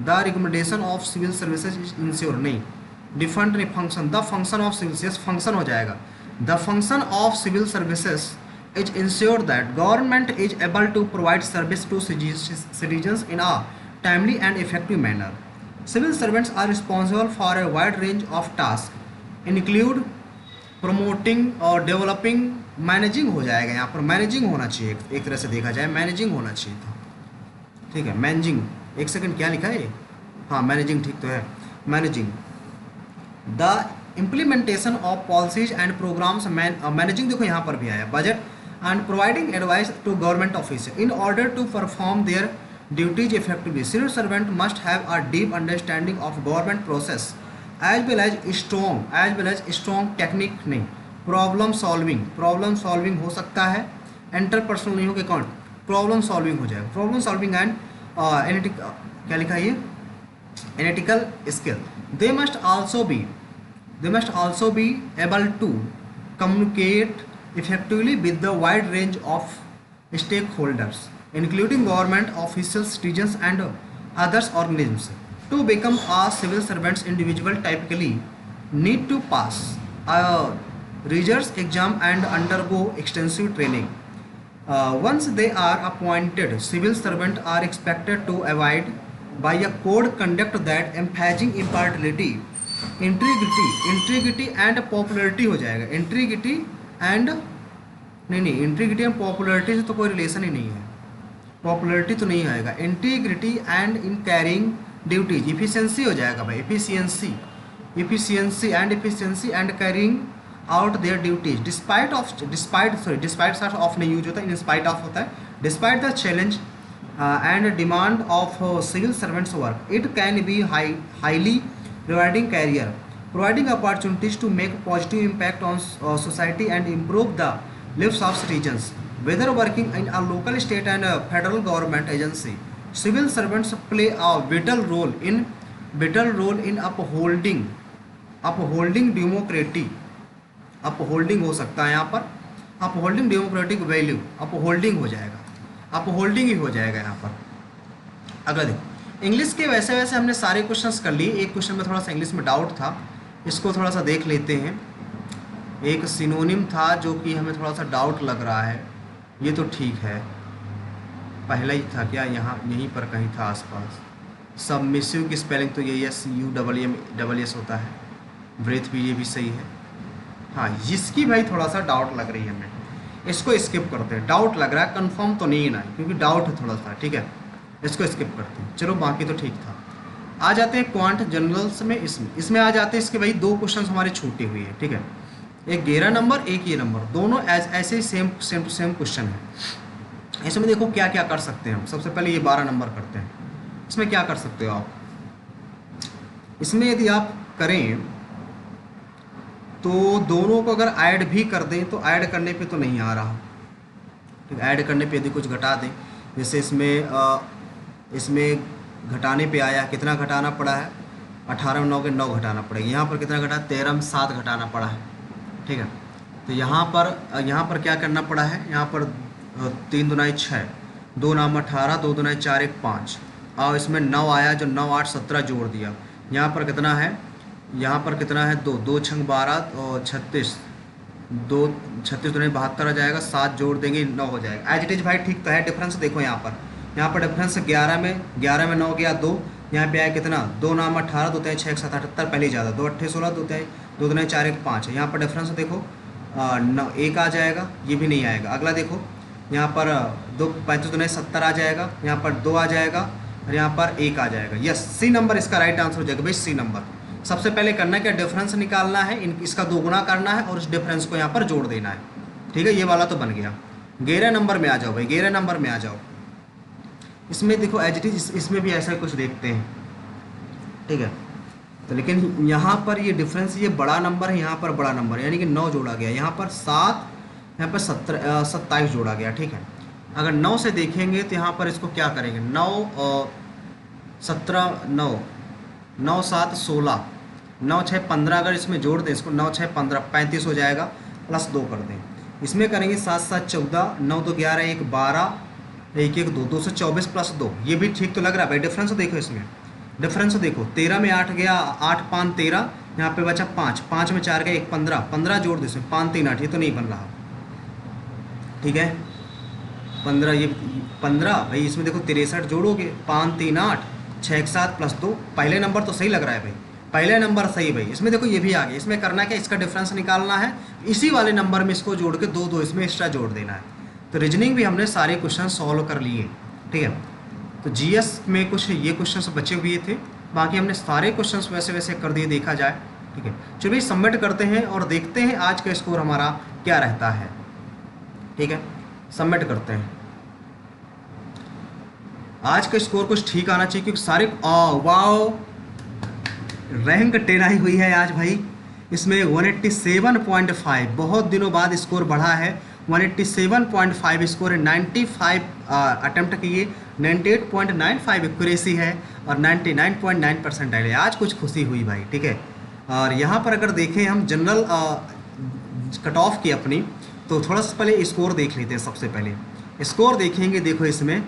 the recommendation of civil services is ensure, नहीं। Different नहीं, function, the function of civil service, function हो जाएगा। The function of civil services is ensure that government is able to provide service to citizens in a timely and effective manner. Civil servants are responsible for a wide range of tasks, include promoting और developing, managing हो जाएगा यहाँ पर, managing होना चाहिए, एक तरह से देखा जाए managing होना चाहिए था, ठीक है। managing, एक सेकंड क्या लिखा है, हाँ managing ठीक तो है, managing the implementation of policies and programs, managing देखो यहाँ पर भी आया, budget and providing advice to government officials in order to perform their duties effectively. Civil servant must have a deep understanding of government process as well as strong technique, नहीं, problem solving हो सकता है, interpersonal नहीं होगा, कौन, problem solving हो जाएगा, problem solving and क्या लिखा है ये, analytical skill. They must also be able to communicate effectively with the wide range of stakeholders, including government officials, citizens, and others organisms. To become a civil servant, individual typically need to pass a rigorous exam and undergo extensive training. Once they are appointed, civil servants are expected to abide by a code conduct that emphasizing impartiality, integrity and popularity हो जाएगा, integrity and नहीं, integrity and popularity से तो कोई relation ही नहीं है, popularity तो नहीं आएगा, integrity and in carrying duties, efficiency हो जाएगा भाई, efficiency and carrying out their duties despite of नहीं यूज होता है, इन स्पाइट ऑफ होता है, despite the challenge and demand of civil servants work, it can be highly rewarding career, providing opportunities to make positive impact on society and improve the lives of citizens. Whether working in a local, state and federal government agency, civil servants play a vital role in upholding democracy, upholding हो सकता है यहाँ पर, upholding democratic value, upholding हो जाएगा, upholding ही हो जाएगा यहाँ पर। अगला देखो, इंग्लिश के वैसे हमने सारे क्वेश्चंस कर लिए, एक क्वेश्चन में थोड़ा सा इंग्लिश में डाउट था, इसको थोड़ा सा देख लेते हैं। एक सिनोनिम था जो कि हमें थोड़ा सा डाउट लग रहा है, ये तो ठीक है, पहला ही था क्या, यहाँ यहीं पर कहीं था आसपास। सबमिसिव की स्पेलिंग तो ये SUMMS होता है, ब्रेथ भी ये भी सही है, हाँ इसकी भाई थोड़ा सा डाउट लग रही है हमें, इसको स्किप करते हैं, डाउट लग रहा है, कंफर्म तो नहीं है ना, क्योंकि डाउट है थोड़ा सा, ठीक है, इसको स्किप करते हैं। चलो बाकी तो ठीक था। आ जाते हैं क्वांट जनरल्स में, इसमें आ जाते हैं, इसके भाई दो क्वेश्चन हमारे छूटे हुए हैं, ठीक है, एक 11 नंबर, एक ये नंबर, दोनों ऐसे ही सेम क्वेश्चन है। इसमें देखो क्या क्या कर सकते हैं हम, सबसे पहले ये 12 नंबर करते हैं। इसमें क्या कर सकते हो आप, इसमें यदि आप करें तो दोनों को अगर ऐड भी कर दें तो ऐड करने पे तो नहीं आ रहा, ठीक, ऐड करने पे यदि कुछ घटा दें, जैसे इसमें घटाने पे आया, कितना घटाना पड़ा है, 18 में 9 के 9 घटाना पड़ेगा, यहाँ पर कितना घटा, 13 में 7 घटाना पड़ा है, ठीक है। तो यहाँ पर क्या करना पड़ा है, यहाँ पर 3 दूना 6, 2 नाम 18, 2 दूना 4, 1 5, और इसमें 9 आया, जो 9 8 17 जोड़ दिया, यहाँ पर कितना है, 2 छंग 12 और 36, 2 36 दूना 72 आ जाएगा, 7 जोड़ देंगे 9 हो जाएगा, एज इट इज भाई, ठीक तो है। डिफरेंस देखो यहाँ पर डिफरेंस 11 में 9 गया 2, यहाँ पे आया कितना, 2 नाम 18, 2 3 6 7 78, पहले ज़्यादा, 2 8 16, 2 3 4 1 5 है, यहाँ पर डिफरेंस देखो 1 आ जाएगा, ये भी नहीं आएगा। अगला देखो यहाँ पर 2 35 2 70 आ जाएगा, यहाँ पर 2 आ जाएगा, और यहाँ पर 1 आ जाएगा। यस, सी नंबर इसका राइट आंसर हो जाएगा भाई, सी नंबर। सबसे पहले करना है क्या, डिफरेंस निकालना है, इसका दोगुना करना है और उस डिफरेंस को यहाँ पर जोड़ देना है। ठीक है, ये वाला तो बन गया। 11 नंबर में आ जाओ भाई, 11 नंबर में आ जाओ। इसमें देखो एज इट इज, इसमें भी ऐसा कुछ देखते हैं। ठीक है, तो लेकिन यहाँ पर ये डिफरेंस, ये बड़ा नंबर है, यहाँ पर बड़ा नंबर है, यानी कि 9 जोड़ा गया, यहाँ पर 7, यहाँ पर 27 जोड़ा गया। ठीक है, अगर 9 से देखेंगे तो यहाँ पर इसको क्या करेंगे, 9 17 9 9 7 16 9 6 15, अगर इसमें जोड़ दें इसको, 9 6 15 35 हो जाएगा, प्लस 2 कर दें। इसमें करेंगे 7 7 14, 9 2 11, 1 12, 1 1 2, 224 प्लस 2, ये भी ठीक तो लग रहा है भाई। डिफरेंस देखो, इसमें डिफरेंस देखो, 13 में 8 गया, 8 5 13, यहाँ पे बचा 5, 5 में 4 गया, 1 15, 15 जोड़ दो इसमें, 5 3 8, ये तो नहीं बन रहा। ठीक है, 15, ये 15 भाई, इसमें देखो 63 जोड़ोगे, 5 3 8, 6 1 7 प्लस 2, पहले नंबर तो सही लग रहा है भाई, पहले नंबर सही भाई। इसमें देखो ये भी आ गया। इसमें करना क्या, इसका डिफरेंस निकालना है, इसी वाले नंबर में इसको जोड़ के 2 2 इसमें एक्स्ट्रा जोड़ देना है। तो रीजनिंग भी हमने सारे क्वेश्चन सॉल्व कर लिए। ठीक है, तो जीएस में कुछ ये क्वेश्चंस बचे हुए थे, बाकी हमने सारे क्वेश्चंस वैसे वैसे कर दिए, देखा जाए। ठीक है, चलिए सबमिट करते हैं और देखते हैं आज का स्कोर हमारा क्या रहता है। ठीक है, सबमिट करते हैं। आज का स्कोर कुछ ठीक आना चाहिए, क्योंकि सारे वाओ, रैंक 10 आई हुई है आज भाई। इसमें 187.5, बहुत दिनों बाद स्कोर बढ़ा है। 187.5 स्कोर है, 95 अटेम्प्ट किए, 98.95 एक्यूरेसी है और 99.9 परसेंटाइल है। आज कुछ खुशी हुई भाई। ठीक है, और यहाँ पर अगर देखें हम जनरल कट ऑफ की अपनी, तो थोड़ा सा पहले स्कोर देख लेते हैं। सबसे पहले स्कोर देखेंगे, देखो इसमें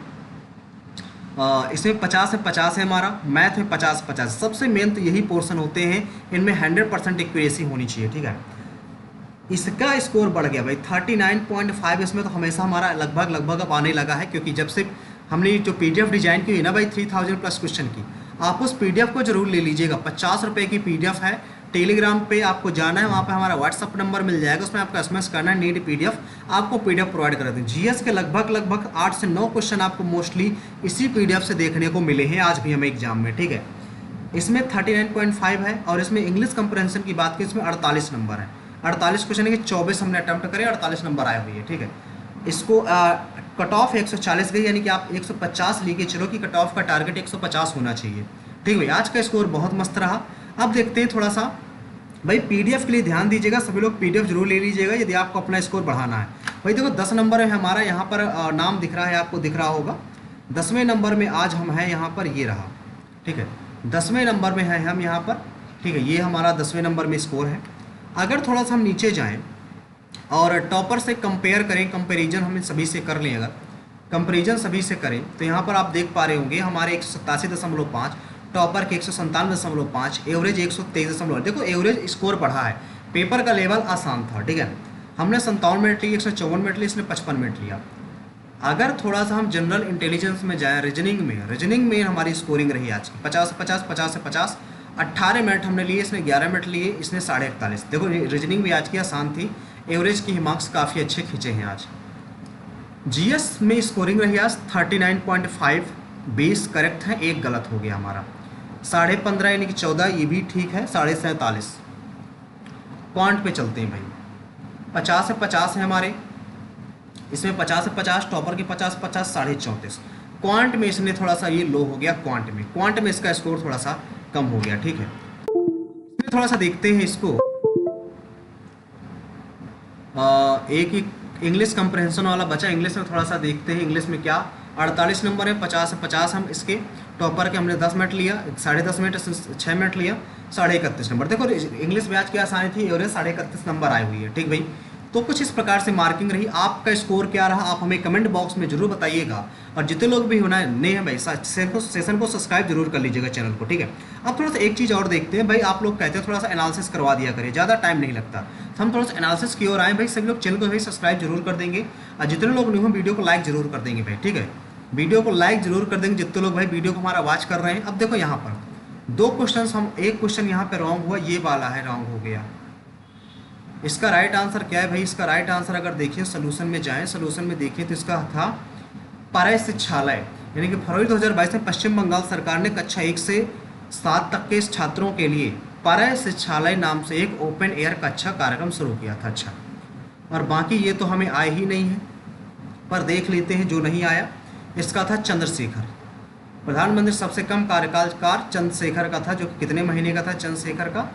50 से 50 है हमारा, मैथ में 50 50। सबसे मेन तो यही पोर्शन होते हैं, इनमें 100% एक्यूरेसी होनी चाहिए। ठीक है, इसका स्कोर बढ़ गया भाई 39.5। इसमें तो हमेशा हमारा लगभग अब आने लगा है, क्योंकि जब से हमने जो पीडीएफ डिजाइन की है ना भाई 3000 प्लस क्वेश्चन की, आप उस पीडीएफ को जरूर ले लीजिएगा। 50 रुपये की पीडीएफ है, टेलीग्राम पे आपको जाना है, वहाँ पे हमारा व्हाट्सअप नंबर मिल जाएगा, उसमें आपको एसएमएस करना है, नीड पीडीएफ, आपको पीडीएफ प्रोवाइड कर देते हैं। जीएस के लगभग 8 से 9 क्वेश्चन आपको मोस्टली इसी पीडीएफ से देखने को मिले हैं आज भी हमें एग्जाम में। ठीक है, इसमें 39.5 है, और इसमें इंग्लिश कंप्रहेंशन की बात करें, इसमें 48 नंबर है। 48 क्वेश्चन है कि 24 हमने अटैम्प्ट करे, 48 नंबर आए हुए हैं। ठीक है, इसको कट ऑफ 140 गई, यानी कि आप 150 लेके चलो कि कट ऑफ का टारगेट 150 होना चाहिए। ठीक है, आज का स्कोर बहुत मस्त रहा। अब देखते हैं थोड़ा सा भाई, पीडीएफ के लिए ध्यान दीजिएगा, सभी लोग पीडीएफ जरूर ले लीजिएगा यदि आपको अपना स्कोर बढ़ाना है। भाई देखो 10 नंबर है हमारा, यहाँ पर नाम दिख रहा है, आपको दिख रहा होगा। 10वें नंबर में आज हम हैं यहाँ पर, ये रहा। ठीक है, 10वें नंबर में है हम यहाँ पर। ठीक है, ये हमारा 10वें नंबर में स्कोर है। अगर थोड़ा सा हम नीचे जाएँ और टॉपर से कंपेयर करें, कंपेरिजन हम सभी से कर लें, अगर कंपेरिजन सभी से करें तो यहाँ पर आप देख पा रहे होंगे हमारे 187.5, टॉपर के 197.5, एवरेज 123.8। देखो एवरेज स्कोर बढ़ा है, पेपर का लेवल आसान था। ठीक है, हमने 57 मिनट ली, 154 मिनट ली, इसने 55 मिनट लिया। अगर थोड़ा सा हम जनरल इंटेलिजेंस में जाएँ, रीजनिंग में हमारी स्कोरिंग रही आज की 50 से 50, 50 से 50, 18 मिनट हमने लिए, इसने 11 मिनट लिए, इसने 41.5। देखो रीजनिंग भी आज की आसान थी, एवरेज की मार्क्स काफ़ी अच्छे खींचे हैं आज। जीएस में स्कोरिंग रही आज 39.5, 20 करेक्ट है, एक गलत हो गया हमारा। 15.5 यानी कि 14, ये भी ठीक है, 47.5। क्वांट पे चलते हैं भाई, 50 से 50 है हमारे, इसमें 50 से 50, टॉपर के 50 50, 34.5। क्वांट में इसने थोड़ा सा ये लो हो गया, क्वांट में इसका स्कोर थोड़ा सा कम हो गया। ठीक है, इसमें थोड़ा सा देखते हैं इसको, एक इंग्लिश कंप्रहेंशन वाला बचा, इंग्लिश में थोड़ा सा देखते हैं। इंग्लिश में क्या 48 नंबर है, 50 से 50 हम इसके, टॉपर के हमने 10 मिनट लिया, 10.5 मिनट, 6 मिनट लिया, 31.5 नंबर। देखो इंग्लिश में आज की आसानी थी, एवरेज 31.5 नंबर आई हुई है। ठीक भाई, तो कुछ इस प्रकार से मार्किंग रही। आपका स्कोर क्या रहा आप हमें कमेंट बॉक्स में जरूर बताइएगा, और जितने लोग भी होना नए हैं भाई सेशन को सब्सक्राइब जरूर कर लीजिएगा चैनल को। ठीक है, अब थोड़ा सा एक चीज़ और देखते हैं भाई, आप लोग कहते हैं थोड़ा सा एनालिसिस करवा दिया करें, ज़्यादा टाइम नहीं लगता, तो हम थोड़ा सा एनालिसिस की ओर आए भाई। सभी लोग चैनल को भाई सब्सक्राइब जरूर कर देंगे, और जितने लोग नहीं हो वीडियो को लाइक जरूर कर देंगे भाई। ठीक है, वीडियो को लाइक जरूर कर देंगे जितने लोग भाई वीडियो को हमारा वॉच कर रहे हैं। अब देखो यहाँ पर 2 क्वेश्चन, हम एक क्वेश्चन यहाँ पे रॉन्ग हुआ, ये वाला है रॉन्ग हो गया। इसका राइट आंसर क्या है भाई, इसका राइट आंसर अगर देखिए सोल्यूशन में जाएं, सोल्यूशन में देखिए तो इसका था परिशिक्षालय। यानी कि फरवरी 2022 में पश्चिम बंगाल सरकार ने कक्षा 1 से 7 तक के छात्रों के लिए पर शिक्षालय नाम से एक ओपन एयर कक्षा कार्यक्रम शुरू किया था। अच्छा, और बाकी ये तो हमें आए ही नहीं है, पर देख लेते हैं जो नहीं आया। इसका था चंद्रशेखर, प्रधानमंत्री सबसे कम कार्यकाल चंद्रशेखर का था, जो कि कितने महीने का था चंद्रशेखर का?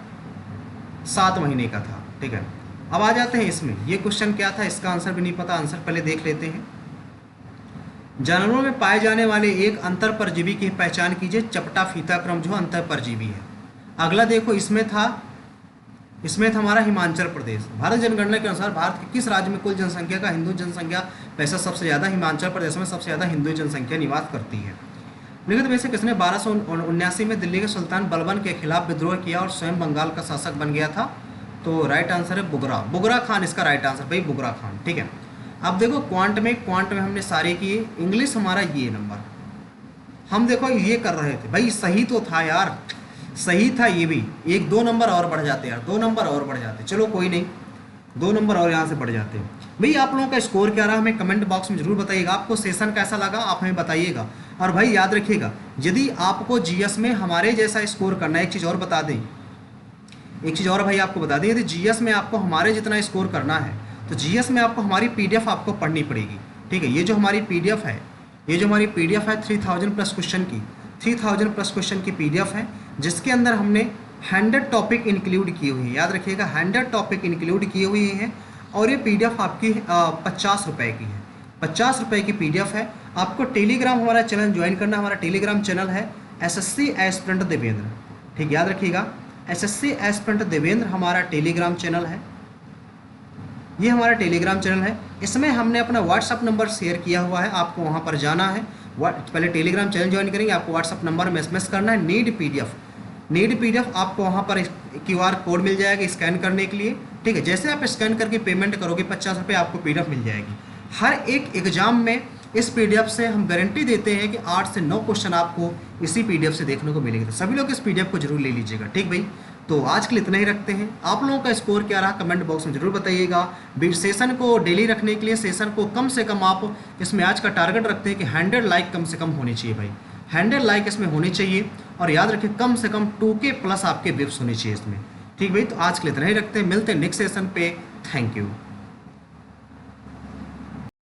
7 महीने का था। ठीक है, अब आ जाते हैं इसमें। ये क्वेश्चन क्या था, इसका आंसर भी नहीं पता, आंसर पहले देख लेते हैं। जानवरों में पाए जाने वाले एक अंतर परजीवी की पहचान कीजिए। चपटा फीता क्रम जो अंतर परजीवी है। अगला देखो, इसमें था हमारा हिमाचल प्रदेश। भारत जनगणना के अनुसार भारत के किस राज्य में कुल जनसंख्या का हिंदू जनसंख्या पैसा सबसे ज़्यादा? हिमाचल प्रदेश में सबसे ज़्यादा हिंदू जनसंख्या निवास करती है। निगत में से किसने 1279 में दिल्ली के सुल्तान बलबन के खिलाफ विद्रोह किया और स्वयं बंगाल का शासक बन गया था? तो राइट आंसर है बुगरा खान, इसका राइट आंसर भाई बुगरा खान। ठीक है, अब देखो क्वांट में हमने सारे किए। इंग्लिश हमारा ये नंबर हम देखो ये कर रहे थे भाई, सही तो था यार, सही था ये भी। 1-2 नंबर और बढ़ जाते यार, 2 नंबर और बढ़ जाते। चलो कोई नहीं, 2 नंबर और यहाँ से बढ़ जाते हैं। भाई आप लोगों का स्कोर क्या रहा हमें कमेंट बॉक्स में जरूर बताइएगा। आपको सेशन कैसा लगा आप हमें बताइएगा। और भाई याद रखिएगा, यदि आपको जीएस में हमारे जैसा स्कोर करना है, एक चीज़ और बता दें, एक चीज़ और भाई आपको बता दें, यदि जीएस में आपको हमारे जितना स्कोर करना है तो जीएस में आपको हमारी पीडीएफ आपको पढ़नी पड़ेगी। ठीक है, ये जो हमारी पीडीएफ है 3000 प्लस क्वेश्चन की 3000 प्लस क्वेश्चन की पीडीएफ है, जिसके अंदर हमने 100 टॉपिक इंक्लूड किए हुए हैं। याद रखिएगा 100 टॉपिक इंक्लूड किए हुए हैं। और ये पीडीएफ आपकी 50 रुपये की है, 50 रुपये की पीडीएफ है। आपको टेलीग्राम हमारा चैनल ज्वाइन करना, हमारा टेलीग्राम चैनल है एसएससी एस्पिरेंट देवेंद्र। ठीक, याद रखिएगा एसएससी एस्पिरेंट देवेंद्र हमारा टेलीग्राम चैनल है, ये हमारा टेलीग्राम चैनल है। इसमें हमने अपना व्हाट्सअप नंबर शेयर किया हुआ है, आपको वहाँ पर जाना है। पहले टेलीग्राम चैनल ज्वाइन करेंगे, आपको व्हाट्सअप नंबर में एसएमएस करना है नीड पीडीएफ। आपको वहाँ पर क्यूआर कोड मिल जाएगा स्कैन करने के लिए। ठीक है, जैसे आप स्कैन करके पेमेंट करोगे 50 रुपये आपको पीडीएफ मिल जाएगी। हर एक एग्जाम में इस पीडीएफ से हम गारंटी देते हैं कि 8 से 9 क्वेश्चन आपको इसी पीडीएफ से देखने को मिलेंगे। तो सभी लोग इस पीडीएफ को जरूर ले लीजिएगा। ठीक भाई, तो आज के लिए इतना ही रखते हैं। आप लोगों का स्कोर क्या रहा कमेंट बॉक्स में जरूर बताइएगा। सेशन को डेली रखने के लिए सेशन को कम से कम आप इसमें आज का टारगेट रखते हैं कि 100 लाइक कम से कम होने चाहिए भाई, 100 लाइक इसमें होने चाहिए। और याद रखिए कम से कम 2K प्लस आपके व्यूज होने चाहिए इसमें। ठीक भाई, तो आज के लिए इतना ही रखते हैं, मिलते हैं नेक्स्ट सेशन पे। Thank you.